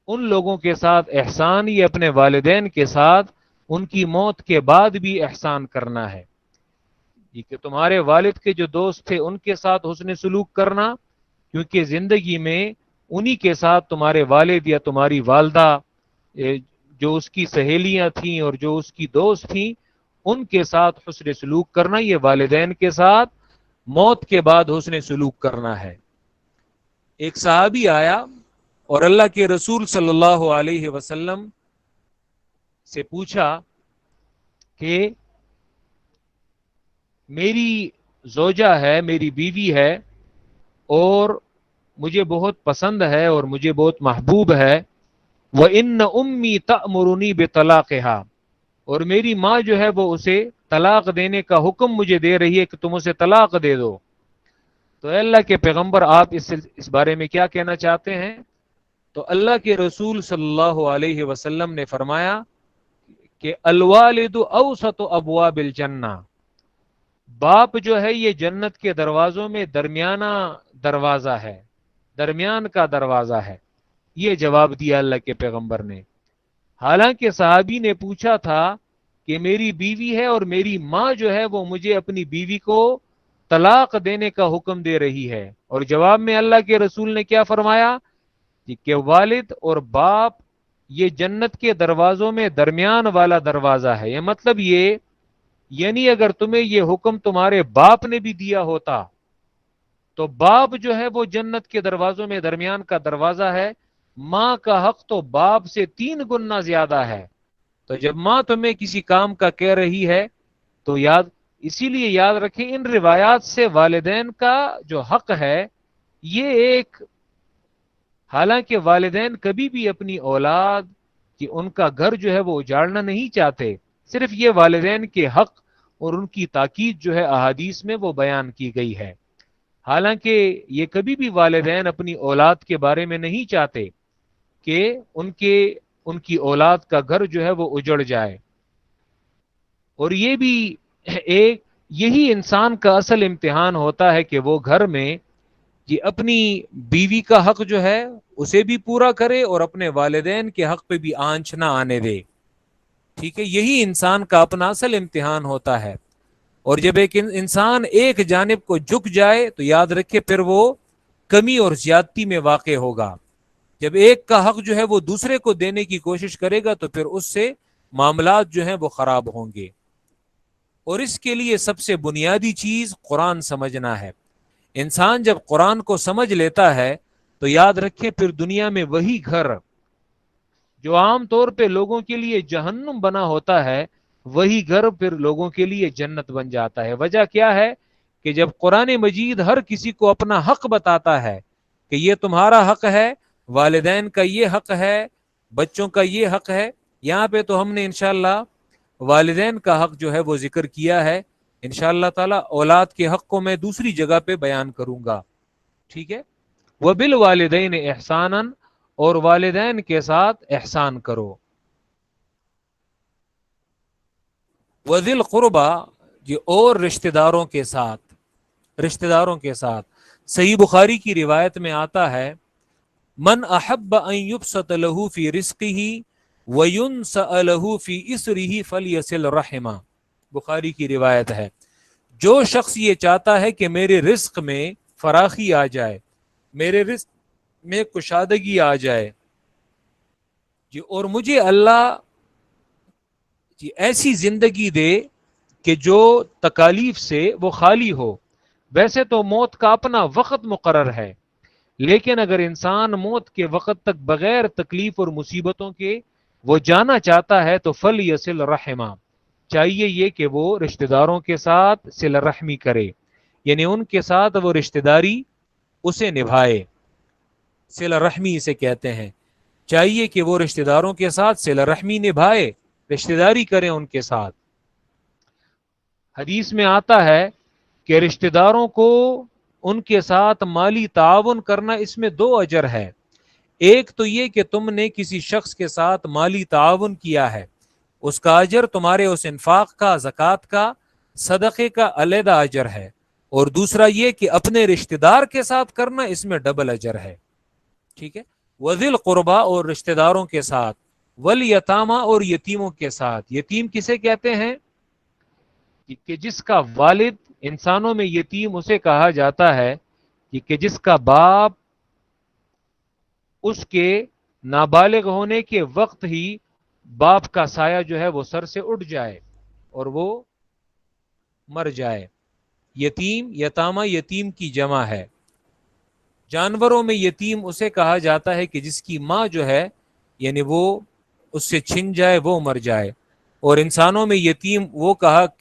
ان لوگوں کے ساتھ احسان، یہ اپنے والدین کے ساتھ ان کی موت کے بعد بھی احسان کرنا ہے، کہ تمہارے والد کے جو دوست تھے ان کے ساتھ حسن سلوک کرنا، کیونکہ زندگی میں انہی کے ساتھ تمہارے والد یا تمہاری والدہ، جو اس کی سہیلیاں تھیں اور جو اس کی دوست تھیں، ان کے ساتھ حسن سلوک کرنا، یہ والدین کے ساتھ موت کے بعد حسن سلوک کرنا ہے۔ ایک صحابی آیا اور اللہ کے رسول صلی اللہ علیہ وسلم سے پوچھا کہ میری زوجہ ہے، میری بیوی ہے، اور مجھے بہت پسند ہے اور مجھے بہت محبوب ہے، وَإِنَّ أُمِّي تَأْمُرُنِي بِطَلَاقِهَا، اور میری ماں جو ہے وہ اسے طلاق دینے کا حکم مجھے دے رہی ہے کہ تم اسے طلاق دے دو۔ تو اے اللہ کے پیغمبر، آپ اس بارے میں کیا کہنا چاہتے ہیں؟ تو اللہ کے رسول صلی اللہ علیہ وسلم نے فرمایا کہ الوالد اوسط ابواب الجنہ، باپ جو ہے یہ جنت کے دروازوں میں درمیانہ دروازہ ہے، درمیان کا دروازہ ہے۔ یہ جواب دیا اللہ کے پیغمبر نے۔ حالانکہ صحابی نے پوچھا تھا کہ میری بیوی ہے اور میری ماں جو ہے وہ مجھے اپنی بیوی کو طلاق دینے کا حکم دے رہی ہے، اور جواب میں اللہ کے رسول نے کیا فرمایا کہ والد اور باپ یہ جنت کے دروازوں میں درمیان والا دروازہ ہے۔ یہ مطلب یہ، یعنی اگر تمہیں یہ حکم تمہارے باپ نے بھی دیا ہوتا تو باپ جو ہے وہ جنت کے دروازوں میں درمیان کا دروازہ ہے، ماں کا حق تو باپ سے 3 گنا زیادہ ہے۔ تو جب ماں تمہیں کسی کام کا کہہ رہی ہے تو اسی لیے یاد رکھیں، ان روایات سے والدین کا جو حق ہے یہ ایک، حالانکہ والدین کبھی بھی اپنی اولاد کہ ان کا گھر جو ہے وہ اجاڑنا نہیں چاہتے، صرف یہ والدین کے حق اور ان کی تاکید جو ہے احادیث میں وہ بیان کی گئی ہے۔ حالانکہ یہ کبھی بھی والدین اپنی اولاد کے بارے میں نہیں چاہتے کہ ان کی اولاد کا گھر جو ہے وہ اجڑ جائے، اور یہ بھی یہی انسان کا اصل امتحان ہوتا ہے کہ وہ گھر میں اپنی بیوی کا حق جو ہے اسے بھی پورا کرے اور اپنے والدین کے حق پہ بھی آنچ نہ آنے دے۔ ٹھیک ہے، یہی انسان کا اپنا اصل امتحان ہوتا ہے، اور جب ایک انسان ایک جانب کو جھک جائے تو یاد رکھے پھر وہ کمی اور زیادتی میں واقع ہوگا۔ جب ایک کا حق جو ہے وہ دوسرے کو دینے کی کوشش کرے گا تو پھر اس سے معاملات جو ہیں وہ خراب ہوں گے، اور اس کے لیے سب سے بنیادی چیز قرآن سمجھنا ہے۔ انسان جب قرآن کو سمجھ لیتا ہے تو یاد رکھیں پھر دنیا میں وہی گھر جو عام طور پہ لوگوں کے لیے جہنم بنا ہوتا ہے، وہی گھر پھر لوگوں کے لیے جنت بن جاتا ہے۔ وجہ کیا ہے کہ جب قرآن مجید ہر کسی کو اپنا حق بتاتا ہے کہ یہ تمہارا حق ہے، والدین کا یہ حق ہے، بچوں کا یہ حق ہے، یہاں پہ تو ہم نے انشاءاللہ والدین کا حق جو ہے وہ ذکر کیا ہے، انشاءاللہ تعالی اولاد کے حق کو میں دوسری جگہ پہ بیان کروں گا۔ ٹھیک ہے، وَبِالْوَالِدَيْنِ احساناً، اور والدین کے ساتھ احسان کرو۔ وَذِي الْقُرْبَى، یہ اور رشتہ داروں کے ساتھ صحیح بخاری کی روایت میں آتا ہے، من احب ان یبسط له فی رزقه وینسأ له فی اسره فلیصل رحمہ، بخاری کی روایت ہے۔ جو شخص یہ چاہتا ہے کہ میرے رزق میں فراخی آ جائے، میرے رزق میں کشادگی آ جائے اور مجھے اللہ ایسی زندگی دے کہ جو تکالیف سے وہ خالی ہو۔ ویسے تو موت کا اپنا وقت مقرر ہے، لیکن اگر انسان موت کے وقت تک بغیر تکلیف اور مصیبتوں کے وہ جانا چاہتا ہے تو فلیصل رحمہ، چاہیے یہ کہ وہ رشتہ داروں کے ساتھ صلہ رحمی کرے، یعنی ان کے ساتھ وہ رشتہ داری اسے نبھائے، صلہ رحمی اسے کہتے ہیں۔ چاہیے کہ وہ رشتہ داروں کے ساتھ صلہ رحمی نبھائے، رشتہ داری کریں ان کے ساتھ۔ حدیث میں آتا ہے کہ رشتہ داروں کو ان کے ساتھ مالی تعاون کرنا، اس میں 2 اجر ہے۔ ایک تو یہ کہ تم نے کسی شخص کے ساتھ مالی تعاون کیا ہے، اس کا اجر تمہارے اس انفاق کا، زکوٰۃ کا، صدقے کا علیحدہ اجر ہے، اور دوسرا یہ کہ اپنے رشتہ دار کے ساتھ کرنا، اس میں ڈبل اجر ہے۔ ٹھیک ہے، وذی القربیٰ، اور رشتہ داروں کے ساتھ، والیتامیٰ، اور یتیموں کے ساتھ۔ یتیم کسے کہتے ہیں؟ کہ جس کا والد، انسانوں میں یتیم اسے کہا جاتا ہے کہ جس کا باپ اس کے نابالغ ہونے کے وقت ہی باپ کا سایہ جو ہے وہ سر سے اٹھ جائے اور وہ مر جائے. یتیم یتامہ یتیم کی جمع ہے. جانوروں میں یتیم اسے کہا جاتا ہے کہ جس کی ماں جو ہے یعنی وہ اس سے چھن جائے وہ مر جائے. اور انسانوں میں یتیم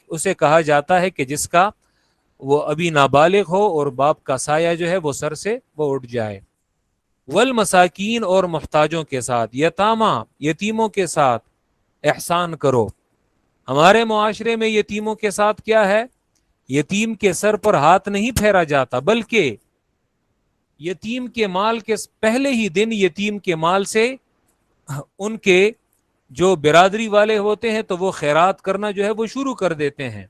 اسے کہا جاتا ہے کہ جس کا وہ ابھی نابالغ ہو اور باپ کا سایہ جو ہے وہ سر سے وہ اٹھ جائے. والمساکین اور محتاجوں کے ساتھ یتامہ یتیموں کے ساتھ احسان کرو. ہمارے معاشرے میں یتیموں کے ساتھ کیا ہے؟ یتیم کے سر پر ہاتھ نہیں پھیرا جاتا، بلکہ یتیم کے مال کے پہلے ہی دن یتیم کے مال سے ان کے جو برادری والے ہوتے ہیں تو وہ خیرات کرنا جو ہے وہ شروع کر دیتے ہیں.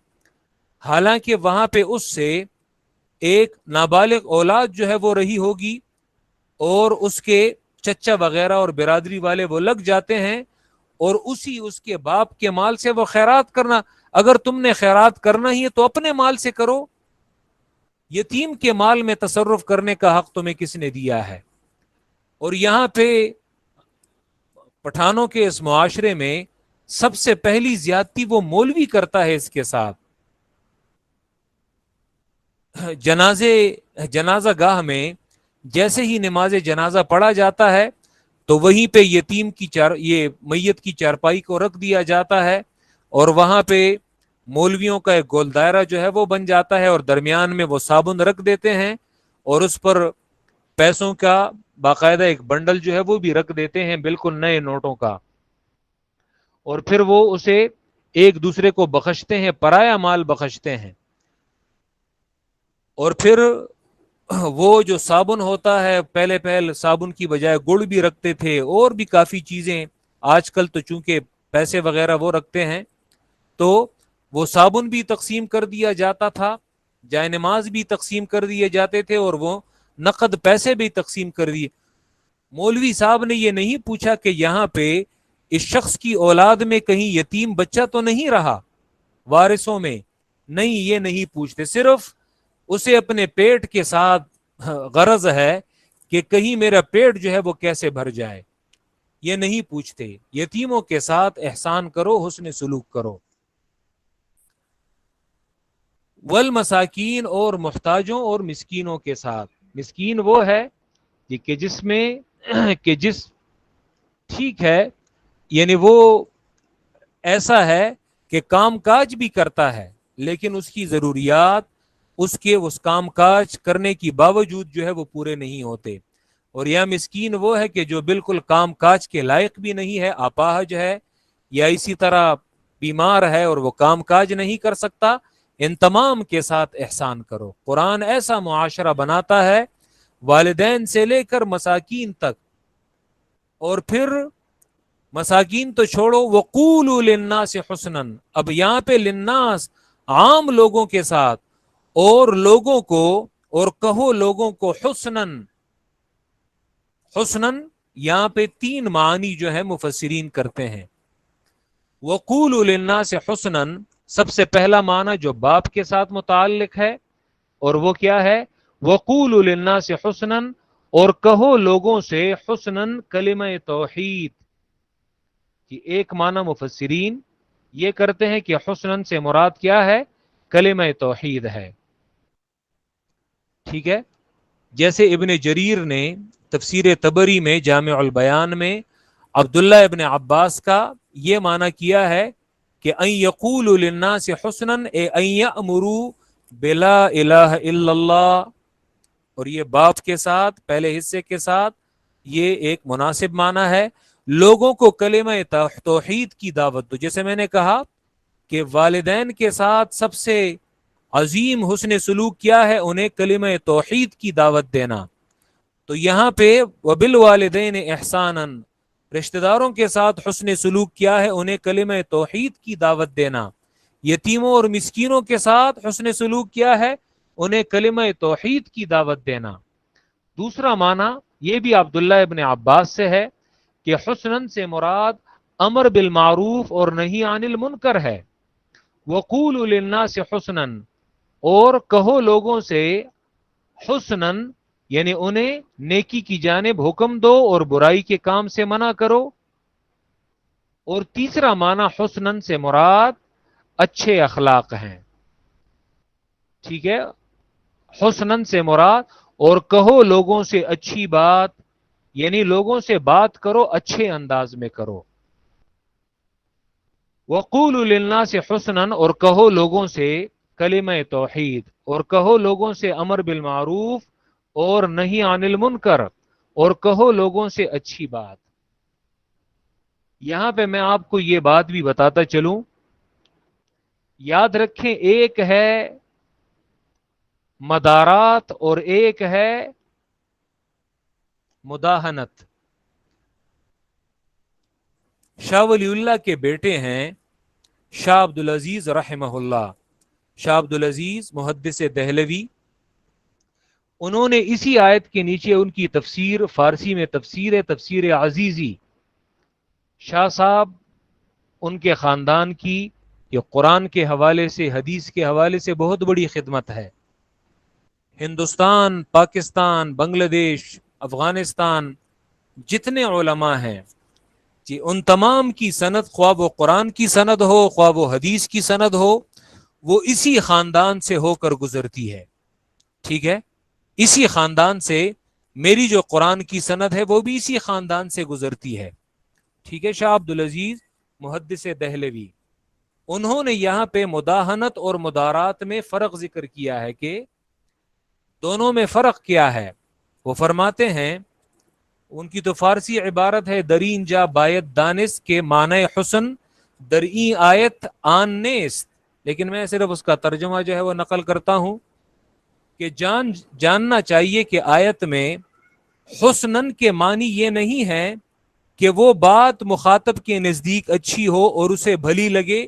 حالانکہ وہاں پہ اس سے ایک نابالغ اولاد جو ہے وہ رہی ہوگی اور اس کے چچا وغیرہ اور برادری والے وہ لگ جاتے ہیں اور اس کے باپ کے مال سے وہ خیرات کرنا. اگر تم نے خیرات کرنا ہی ہے تو اپنے مال سے کرو. یتیم کے مال میں تصرف کرنے کا حق تمہیں کس نے دیا ہے؟ اور یہاں پہ پٹھانوں کے اس معاشرے میں سب سے پہلی زیادتی وہ مولوی کرتا ہے اس کے ساتھ. جنازہ گاہ میں جیسے ہی نماز جنازہ پڑھا جاتا ہے تو وہیں پہ یتیم کی یہ میت کی چارپائی کو رکھ دیا جاتا ہے اور وہاں پہ مولویوں کا ایک گول دائرہ جو ہے وہ بن جاتا ہے اور درمیان میں وہ صابن رکھ دیتے ہیں اور اس پر پیسوں کا باقاعدہ ایک بنڈل جو ہے وہ بھی رکھ دیتے ہیں، بالکل نئے نوٹوں کا. اور پھر وہ اسے ایک دوسرے کو بخشتے ہیں، پرایا مال بخشتے ہیں. اور پھر وہ جو صابن ہوتا ہے، پہلے صابن کی بجائے گڑ بھی رکھتے تھے اور بھی کافی چیزیں. آج کل تو چونکہ پیسے وغیرہ وہ رکھتے ہیں تو وہ صابن بھی تقسیم کر دیا جاتا تھا، جائے نماز بھی تقسیم کر دیے جاتے تھے اور وہ نقد پیسے بھی تقسیم کر دیے. مولوی صاحب نے یہ نہیں پوچھا کہ یہاں پہ اس شخص کی اولاد میں کہیں یتیم بچہ تو نہیں رہا وارثوں میں. نہیں، یہ نہیں پوچھتے، صرف اسے اپنے پیٹ کے ساتھ غرض ہے کہ کہیں میرا پیٹ جو ہے وہ کیسے بھر جائے. یہ نہیں پوچھتے. یتیموں کے ساتھ احسان کرو، حسن سلوک کرو. والمساکین اور محتاجوں اور مسکینوں کے ساتھ. مسکین وہ ہے کہ جس ٹھیک ہے یعنی وہ ایسا ہے کہ کام کاج بھی کرتا ہے لیکن اس کی ضروریات اس کام کاج کرنے کی باوجود جو ہے وہ پورے نہیں ہوتے. اور یا مسکین وہ ہے کہ جو بالکل کام کاج کے لائق بھی نہیں ہے، اپاہج ہے یا اسی طرح بیمار ہے اور وہ کام کاج نہیں کر سکتا. ان تمام کے ساتھ احسان کرو. قرآن ایسا معاشرہ بناتا ہے والدین سے لے کر مساکین تک. اور پھر مساکین تو چھوڑو، وقولوا للناس حسنا. اب یہاں پہ للناس عام لوگوں کے ساتھ اور لوگوں کو اور کہو لوگوں کو حسنن. حسنن یہاں پہ 3 معنی جو ہے مفسرین کرتے ہیں. وقولوا للناس حسنن سب سے پہلا معنی جو باپ کے ساتھ متعلق ہے اور وہ کیا ہے؟ وقولوا للناس حسنن، اور کہو لوگوں سے حسنن کلمہ توحید. کہ ایک معنی مفسرین یہ کرتے ہیں کہ حسنن سے مراد کیا ہے؟ کلمہ توحید ہے. ٹھیک ہے، جیسے ابن جریر نے تفسیر طبری میں جامع البیان میں عبداللہ ابن عباس کا یہ معنی کیا ہے کہ ان یقولوا للناس حسنا اے ان یأمروا بلا الہ الا اللہ. اور یہ باپ کے ساتھ پہلے حصے کے ساتھ یہ ایک مناسب معنی ہے. لوگوں کو کلمہ توحید کی دعوت دو. جیسے میں نے کہا کہ والدین کے ساتھ سب سے عظیم حسن سلوک کیا ہے؟ انہیں کلمہ توحید کی دعوت دینا. تو یہاں پہ وبالوالدین احسانا، رشتہ داروں کے ساتھ حسن سلوک کیا ہے؟ انہیں کلمہ توحید کی دعوت دینا. یتیموں اور مسکینوں کے ساتھ حسن سلوک کیا ہے؟ انہیں کلمہ توحید کی دعوت دینا. دوسرا معنی یہ بھی عبداللہ ابن عباس سے ہے کہ حسنن سے مراد امر بالمعروف اور نہی عن المنکر ہے. وقولوا للناس حسنن، اور کہو لوگوں سے حسنن یعنی انہیں نیکی کی جانب حکم دو اور برائی کے کام سے منع کرو. اور تیسرا معنی حسنن سے مراد اچھے اخلاق ہیں. ٹھیک ہے، حسنن سے مراد اور کہو لوگوں سے اچھی بات، یعنی لوگوں سے بات کرو اچھے انداز میں کرو. وقولوا للناس حسنن اور کہو لوگوں سے کلمہ توحید، اور کہو لوگوں سے امر بالمعروف اور نہیں عن المنکر، اور کہو لوگوں سے اچھی بات. یہاں پہ میں آپ کو یہ بات بھی بتاتا چلوں، یاد رکھیں ایک ہے مدارات اور ایک ہے مداہنت. شاہ ولی اللہ کے بیٹے ہیں شاہ عبدالعزیز رحمہ اللہ، شاہ عبدالعزیز محدث دہلوی. انہوں نے اسی آیت کے نیچے ان کی تفسیر فارسی میں تفسیر عزیزی، شاہ صاحب ان کے خاندان کی یہ قرآن کے حوالے سے حدیث کے حوالے سے بہت بڑی خدمت ہے. ہندوستان، پاکستان، بنگلہ دیش، افغانستان جتنے علماء ہیں جی ان تمام کی سند، خواہ وہ قرآن کی سند ہو خواہ وہ حدیث کی سند ہو، وہ اسی خاندان سے ہو کر گزرتی ہے. ٹھیک ہے، اسی خاندان سے میری جو قرآن کی سند ہے وہ بھی اسی خاندان سے گزرتی ہے. ٹھیک ہے، شاہ عبدالعزیز محدث دہلوی انہوں نے یہاں پہ مداہنت اور مدارات میں فرق ذکر کیا ہے کہ دونوں میں فرق کیا ہے. وہ فرماتے ہیں ان کی تو فارسی عبارت ہے درین جا بایت دانس کے معنی حسن درئیں آیت آن نیست، لیکن میں صرف اس کا ترجمہ جو ہے وہ نقل کرتا ہوں کہ جاننا چاہیے کہ آیت میں حسنن کے معنی یہ نہیں ہے کہ وہ بات مخاطب کے نزدیک اچھی ہو اور اسے بھلی لگے.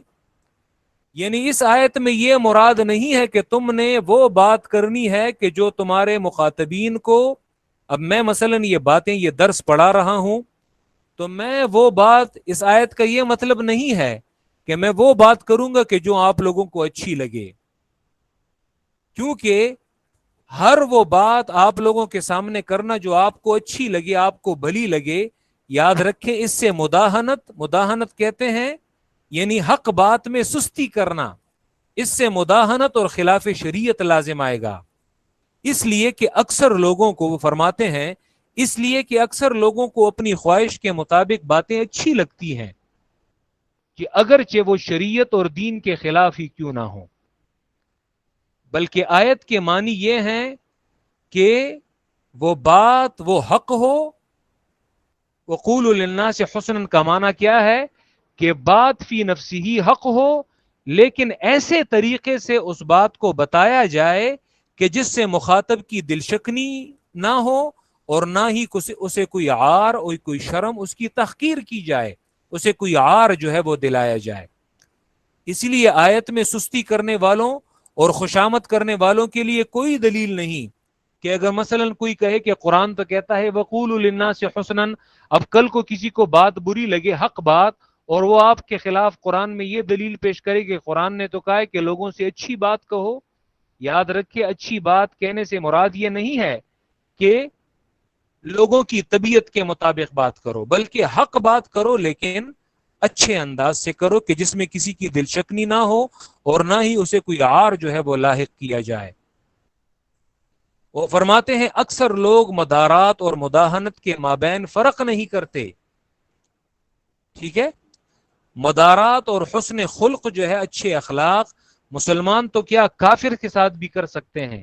یعنی اس آیت میں یہ مراد نہیں ہے کہ تم نے وہ بات کرنی ہے کہ جو تمہارے مخاطبین کو، اب میں مثلا یہ باتیں یہ درس پڑھا رہا ہوں تو میں وہ بات، اس آیت کا یہ مطلب نہیں ہے کہ میں وہ بات کروں گا کہ جو آپ لوگوں کو اچھی لگے، کیونکہ ہر وہ بات آپ لوگوں کے سامنے کرنا جو آپ کو اچھی لگے، آپ کو بھلی لگے، یاد رکھیں اس سے مداہنت کہتے ہیں، یعنی حق بات میں سستی کرنا، اس سے مداہنت اور خلاف شریعت لازم آئے گا. اس لیے کہ اکثر لوگوں کو، وہ فرماتے ہیں اس لیے کہ اکثر لوگوں کو اپنی خواہش کے مطابق باتیں اچھی لگتی ہیں کہ اگرچہ وہ شریعت اور دین کے خلاف ہی کیوں نہ ہو. بلکہ آیت کے معنی یہ ہیں کہ وہ بات وہ حق ہو. وقولوا للناس حسنا کا معنی کیا ہے کہ بات فی نفسی حق ہو، لیکن ایسے طریقے سے اس بات کو بتایا جائے کہ جس سے مخاطب کی دل شکنی نہ ہو اور نہ ہی اسے کوئی عار اور کوئی شرم، اس کی تحقیر کی جائے، اسے کوئی عار جو ہے وہ دلایا جائے. اس لیے آیت میں سستی کرنے والوں اور خوشامد کرنے والوں کے لیے کوئی دلیل نہیں کہ اگر مثلا کوئی کہے کہ قرآن تو کہتا ہے وقولوا للناس حسنا، اب کل کو کسی کو بات بری لگے، حق بات، اور وہ آپ کے خلاف قرآن میں یہ دلیل پیش کرے کہ قرآن نے تو کہا ہے کہ لوگوں سے اچھی بات کہو. یاد رکھے اچھی بات کہنے سے مراد یہ نہیں ہے کہ لوگوں کی طبیعت کے مطابق بات کرو، بلکہ حق بات کرو لیکن اچھے انداز سے کرو کہ جس میں کسی کی دل شکنی نہ ہو اور نہ ہی اسے کوئی عار جو ہے وہ لاحق کیا جائے. وہ فرماتے ہیں اکثر لوگ مدارات اور مداہنت کے مابین فرق نہیں کرتے. ٹھیک ہے، مدارات اور حسن خلق جو ہے اچھے اخلاق مسلمان تو کیا کافر کے ساتھ بھی کر سکتے ہیں،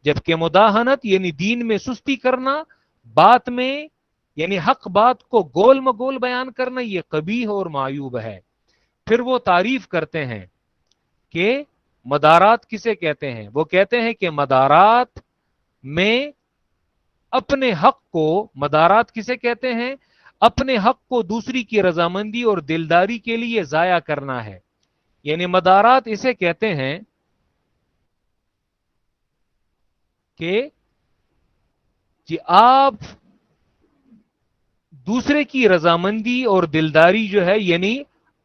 جبکہ مداہنت یعنی دین میں سستی کرنا، بات میں یعنی حق بات کو گول مگول بیان کرنا، یہ قبیح اور معیوب ہے. پھر وہ تعریف کرتے ہیں کہ مدارات کسے کہتے ہیں. وہ کہتے ہیں کہ مدارات میں اپنے حق کو، مدارات کسے کہتے ہیں، اپنے حق کو دوسری کی رضامندی اور دلداری کے لیے ضائع کرنا ہے. یعنی مدارات اسے کہتے ہیں کہ جی آپ دوسرے کی رضامندی اور دلداری جو ہے، یعنی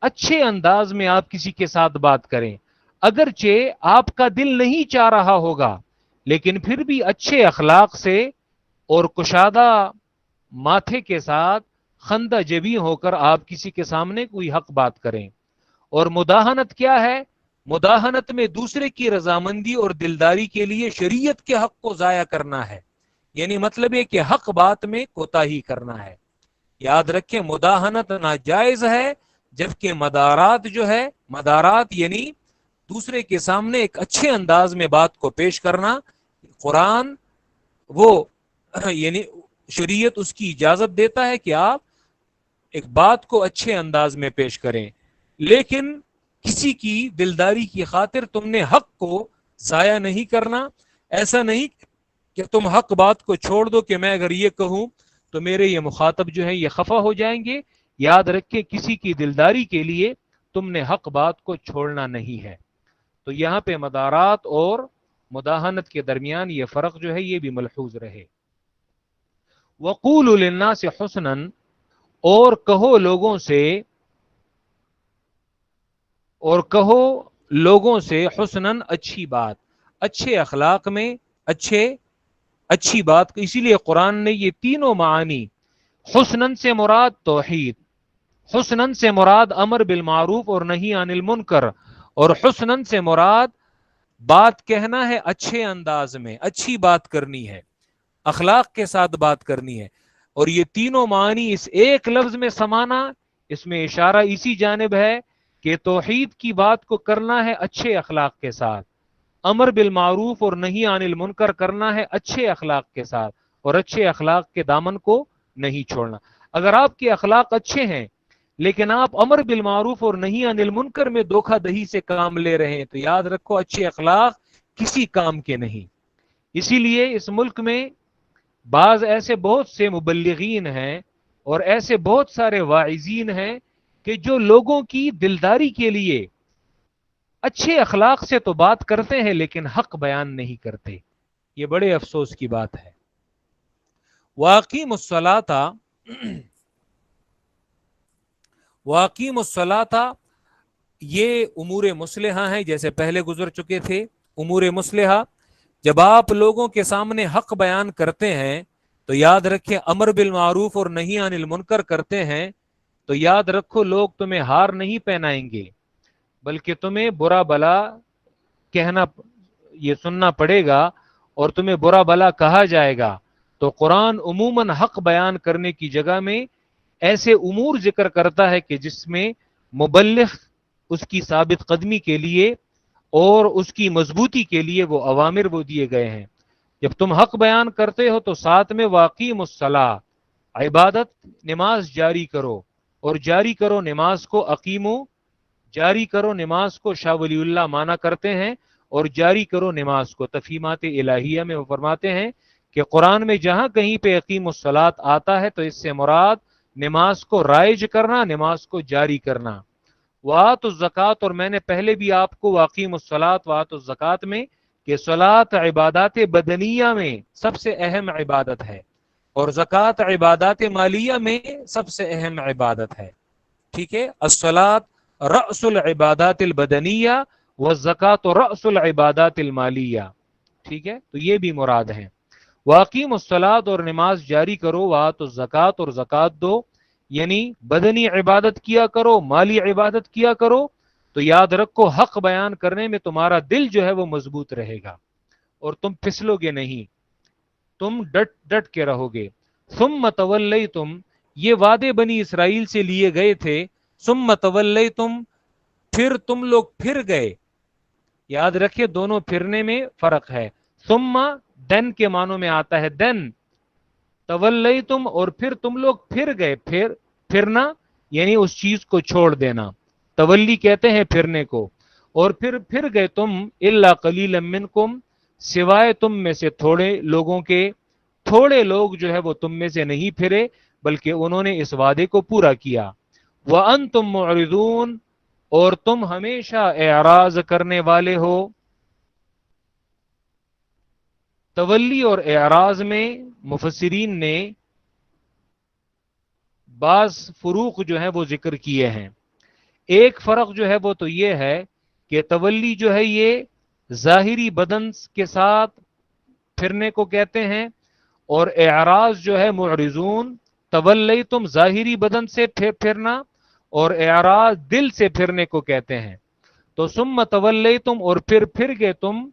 اچھے انداز میں آپ کسی کے ساتھ بات کریں، اگرچہ آپ کا دل نہیں چاہ رہا ہوگا لیکن پھر بھی اچھے اخلاق سے اور کشادہ ماتھے کے ساتھ خندہ جبیں ہو کر آپ کسی کے سامنے کوئی حق بات کریں. اور مداہنت کیا ہے؟ مداہنت میں دوسرے کی رضامندی اور دلداری کے لیے شریعت کے حق کو ضائع کرنا ہے. یعنی مطلب ہے کہ حق بات میں کوتاہی کرنا ہے. یاد رکھیں مداہنت ناجائز ہے، جبکہ مدارات جو ہے، مدارات یعنی دوسرے کے سامنے ایک اچھے انداز میں بات کو پیش کرنا، قرآن وہ یعنی شریعت اس کی اجازت دیتا ہے کہ آپ ایک بات کو اچھے انداز میں پیش کریں، لیکن کسی کی دلداری کی خاطر تم نے حق کو ضائع نہیں کرنا. ایسا نہیں کہ تم حق بات کو چھوڑ دو کہ میں اگر یہ کہوں تو میرے یہ مخاطب جو ہے یہ خفا ہو جائیں گے. یاد رکھے کسی کی دلداری کے لیے تم نے حق بات کو چھوڑنا نہیں ہے. تو یہاں پہ مدارات اور مداہنت کے درمیان یہ فرق جو ہے یہ بھی ملحوظ رہے. وقولوا للناس حسنا، اور کہو لوگوں سے حسناً اچھی بات، اچھے اخلاق میں اچھی بات. اسی لیے قرآن نے یہ تینوں معانی، حسناً سے مراد توحید، حسناً سے مراد امر بالمعروف اور نہی عن المنکر، اور حسناً سے مراد بات کہنا ہے اچھے انداز میں، اچھی بات کرنی ہے، اخلاق کے ساتھ بات کرنی ہے. اور یہ تینوں معنی اس ایک لفظ میں سمانا، اس میں اشارہ اسی جانب ہے کہ توحید کی بات کو کرنا ہے اچھے اخلاق کے ساتھ، امر بالمعروف اور نہی عن المنکر کرنا ہے اچھے اخلاق کے ساتھ، اور اچھے اخلاق کے دامن کو نہیں چھوڑنا. اگر آپ کے اخلاق اچھے ہیں لیکن آپ امر بالمعروف اور نہی عن المنکر میں دھوکہ دہی سے کام لے رہے ہیں تو یاد رکھو اچھے اخلاق کسی کام کے نہیں. اسی لیے اس ملک میں بعض ایسے بہت سے مبلغین ہیں اور ایسے بہت سارے واعظین ہیں کہ جو لوگوں کی دلداری کے لیے اچھے اخلاق سے تو بات کرتے ہیں لیکن حق بیان نہیں کرتے. یہ بڑے افسوس کی بات ہے. واقیم الصلاۃ یہ امور مصلحہ ہیں، جیسے پہلے گزر چکے تھے. امور مصلحہ جب آپ لوگوں کے سامنے حق بیان کرتے ہیں تو یاد رکھیں امر بالمعروف اور نہی عن المنکر کرتے ہیں تو یاد رکھو لوگ تمہیں ہار نہیں پہنائیں گے بلکہ تمہیں برا بلا کہنا یہ سننا پڑے گا اور تمہیں برا بلا کہا جائے گا. تو قرآن عموماً حق بیان کرنے کی جگہ میں ایسے امور ذکر کرتا ہے کہ جس میں مبلغ اس کی ثابت قدمی کے لیے اور اس کی مضبوطی کے لیے وہ اوامر وہ دیے گئے ہیں. جب تم حق بیان کرتے ہو تو ساتھ میں واقیم الصلاۃ، عبادت نماز جاری کرو، اور جاری کرو نماز کو، اقیمو جاری کرو نماز کو شاہ ولی اللہ مانا کرتے ہیں، اور جاری کرو نماز کو. تفہیمات الہیہ میں وہ فرماتے ہیں کہ قرآن میں جہاں کہیں پہ اقیم الصلاۃ آتا ہے تو اس سے مراد نماز کو رائج کرنا، نماز کو جاری کرنا. وآتوا الزکوٰۃ، اور میں نے پہلے بھی آپ کو واقیم الصلاۃ وآتوا الزکوٰۃ میں کہ صلاۃ عبادات بدنیہ میں سب سے اہم عبادت ہے اور زکوٰۃ عبادات مالیہ میں سب سے اہم عبادت ہے. ٹھیک ہے، الصلاۃ رأس العبادات البدنیہ والزکوٰۃ رأس العبادات المالیہ. ٹھیک ہے، تو یہ بھی مراد ہیں. واقیم الصلاۃ اور نماز جاری کرو، وآتوا الزکوٰۃ اور زکوٰۃ دو، یعنی بدنی عبادت کیا کرو، مالی عبادت کیا کرو. تو یاد رکھو حق بیان کرنے میں تمہارا دل جو ہے وہ مضبوط رہے گا اور تم پھسلو گے نہیں، تم ڈٹ کے رہو گے. ثم تولیتم، یہ وعدے بنی اسرائیل سے لیے گئے تھے. ثم تولیتم، پھر تم لوگ پھر گئے. یاد رکھیں دونوں پھرنے میں فرق ہے. ثم دن کے معنوں میں آتا ہے دن، تولیتم اور پھر تم لوگ پھر گئے. پھرنا یعنی اس چیز کو چھوڑ دینا، تولی کہتے ہیں پھرنے کو. اور پھر گئے تم الا قلیلا منکم، سوائے تم میں سے تھوڑے لوگوں کے. تھوڑے لوگ جو ہے وہ تم میں سے نہیں پھرے بلکہ انہوں نے اس وعدے کو پورا کیا. وانتم معرضون، اور تم ہمیشہ اعراض کرنے والے ہو. تولی اور اعراض میں مفسرین نے بعض فروق جو ہیں وہ ذکر کیے ہیں. ایک فرق جو ہے وہ تو یہ ہے کہ تولی جو ہے یہ ظاہری بدن کے ساتھ پھرنے کو کہتے ہیں، اور اعراض جو ہے معرضون، تولیتم ظاہری بدن سے پھرنا، اور اعراض دل سے پھرنے کو کہتے ہیں۔ تو ثم تولیتم، اور پھر گئے تم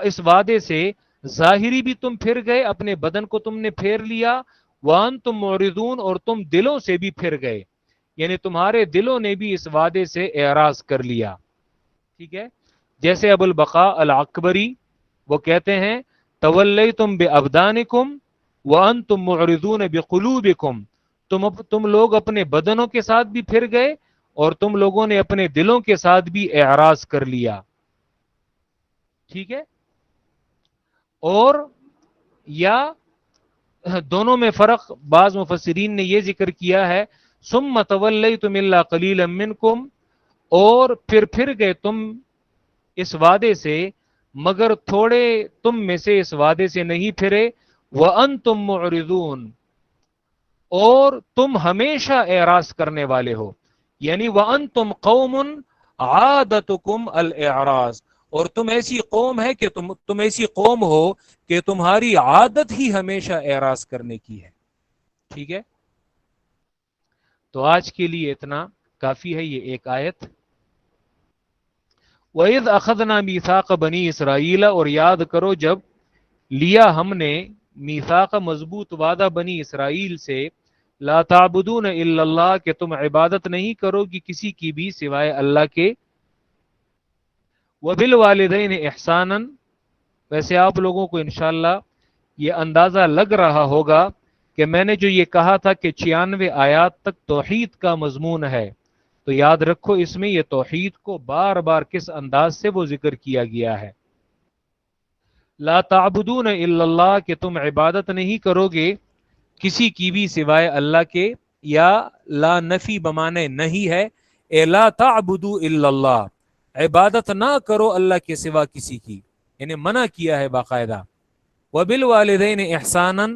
اس وعدے سے، ظاہری بھی تم پھر گئے، اپنے بدن کو تم نے پھیر لیا، وانتم معرضون، اور تم دلوں سے بھی پھر گئے، یعنی تمہارے دلوں نے بھی اس وعدے سے اعراض کر لیا۔ ٹھیک ہے، جیسے ابو البقاء العکبری وہ کہتے ہیں تولیتم بابدانکم وانتم معرضون بقلوبکم، تم لوگ اپنے بدنوں کے ساتھ بھی پھر گئے، اور تم لوگوں نے اپنے دلوں کے ساتھ بھی اعراض کر لیا۔ ٹھیک ہے، اور یا دونوں میں فرق بعض مفسرین نے یہ ذکر کیا ہے، ثم تولیتم الا قلیلا منکم، اور پھر گئے تم اس وعدے سے مگر تھوڑے تم میں سے اس وعدے سے نہیں پھرے، وانتم معرضون، اور تم ہمیشہ اعراض کرنے والے ہو، یعنی وانتم قوم عادتکم الاعراض، اور تم ایسی قوم ہے کہ تم ایسی قوم ہو کہ تمہاری عادت ہی ہمیشہ اعراض کرنے کی ہے۔ ٹھیک ہے، تو آج کے لیے اتنا کافی ہے، یہ ایک آیت۔ وَإِذْ أَخَذْنَا مِيثَاقَ بَنِي إِسْرَائِيلَ، اور یاد کرو جب لیا ہم نے میثاق مضبوط وعدہ بنی اسرائیل سے، لا تعبدون الا اللہ، کہ تم عبادت نہیں کرو گی کسی کی بھی سوائے اللہ کے، وبالوالدین احسانا، ویسے آپ لوگوں کو انشاءاللہ یہ اندازہ لگ رہا ہوگا کہ میں نے جو یہ کہا تھا کہ 96 آیات تک توحید کا مضمون ہے، تو یاد رکھو اس میں یہ توحید کو بار بار کس انداز سے وہ ذکر کیا گیا ہے۔ لا تعبدون الا اللہ، کہ تم عبادت نہیں کرو گے کسی کی بھی سوائے اللہ کے، یا لا نفی بمانے نہیں ہے، اے لا تعبدو الا اللہ، عبادت نہ کرو اللہ کے سوا کسی کی، یعنی منع کیا ہے باقاعدہ۔ وبالوالدین احسانا،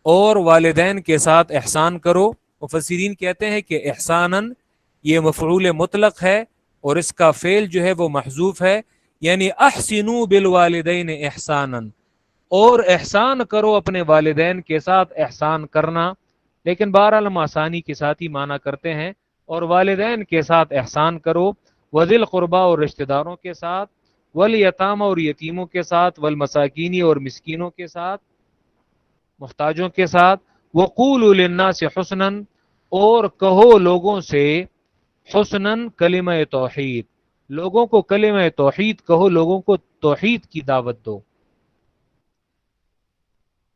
اور والدین کے ساتھ احسان کرو۔ مفسرین کہتے ہیں کہ احسانا یہ مفعول مطلق ہے، اور اس کا فعل جو ہے وہ محذوف ہے، یعنی احسنوا بالوالدین احسانا، اور احسان کرو اپنے والدین کے ساتھ احسان کرنا، لیکن بہرحال ہم آسانی کے ساتھ ہی معنی کرتے ہیں، اور والدین کے ساتھ احسان کرو، وذی القربیٰ، اور رشتہ داروں کے ساتھ، والیتامى، اور یتیموں کے ساتھ، والمساکین، اور مسکینوں کے ساتھ، محتاجوں کے ساتھ، وقولوا للناس حسنا، اور کہو لوگوں سے حسنا کلمہ توحید، لوگوں کو کلمہ توحید کہو، لوگوں کو توحید کی دعوت دو۔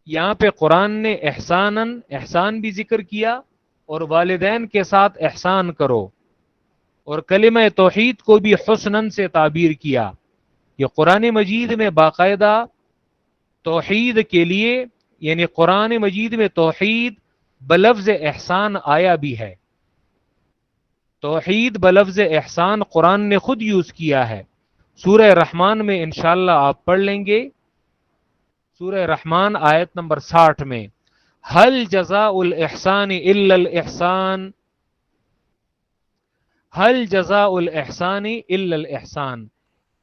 یہاں پہ قرآن نے احساناً، احسان بھی ذکر کیا، اور والدین کے ساتھ احسان کرو، اور کلمہ توحید کو بھی حسناً سے تعبیر کیا۔ یہ قرآن مجید میں باقاعدہ توحید کے لیے، یعنی قرآن مجید میں توحید بلفظ احسان آیا بھی ہے، توحید بلفظ احسان قرآن نے خود یوز کیا ہے۔ سورہ رحمان میں انشاءاللہ آپ پڑھ لیں گے، سورہ رحمان آیت نمبر 60 میں، هل جزاء الاحسان الا الاحسان، هل جزاء الاحسان الا الاحسان،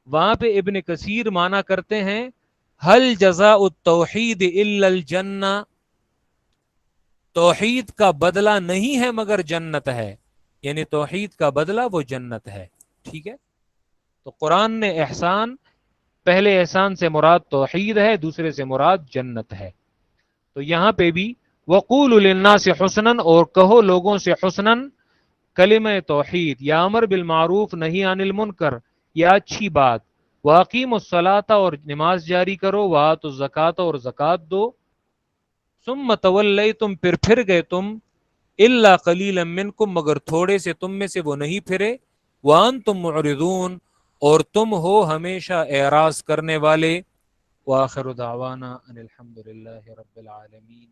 وہاں پہ ابن کثیر معنی کرتے ہیں هل جزاء التوحید الا الجنہ، توحید کا بدلہ نہیں ہے مگر جنت ہے، یعنی توحید کا بدلہ وہ جنت ہے۔ ٹھیک ہے، تو قرآن نے احسان، پہلے احسان سے مراد توحید ہے، دوسرے سے مراد جنت ہے۔ تو یہاں پہ بھی وقولوا للناس حسنا، اور کہو لوگوں سے حسنا، کلمہ توحید، یا امر بالمعروف نہی عن المنکر، یا اچھی بات، واقیموا الصلاۃ، اور نماز جاری کرو، وآتوا الزکوٰۃ، اور زکوٰۃ دو، ثم تولیتم، پھر گئے تم، الا قلیلا منکم، مگر تھوڑے سے تم میں سے وہ نہیں پھرے، وانتم معرضون، اور تم ہو ہمیشہ اعراض کرنے والے۔ وآخر دعوانا ان الحمد للہ رب العالمین۔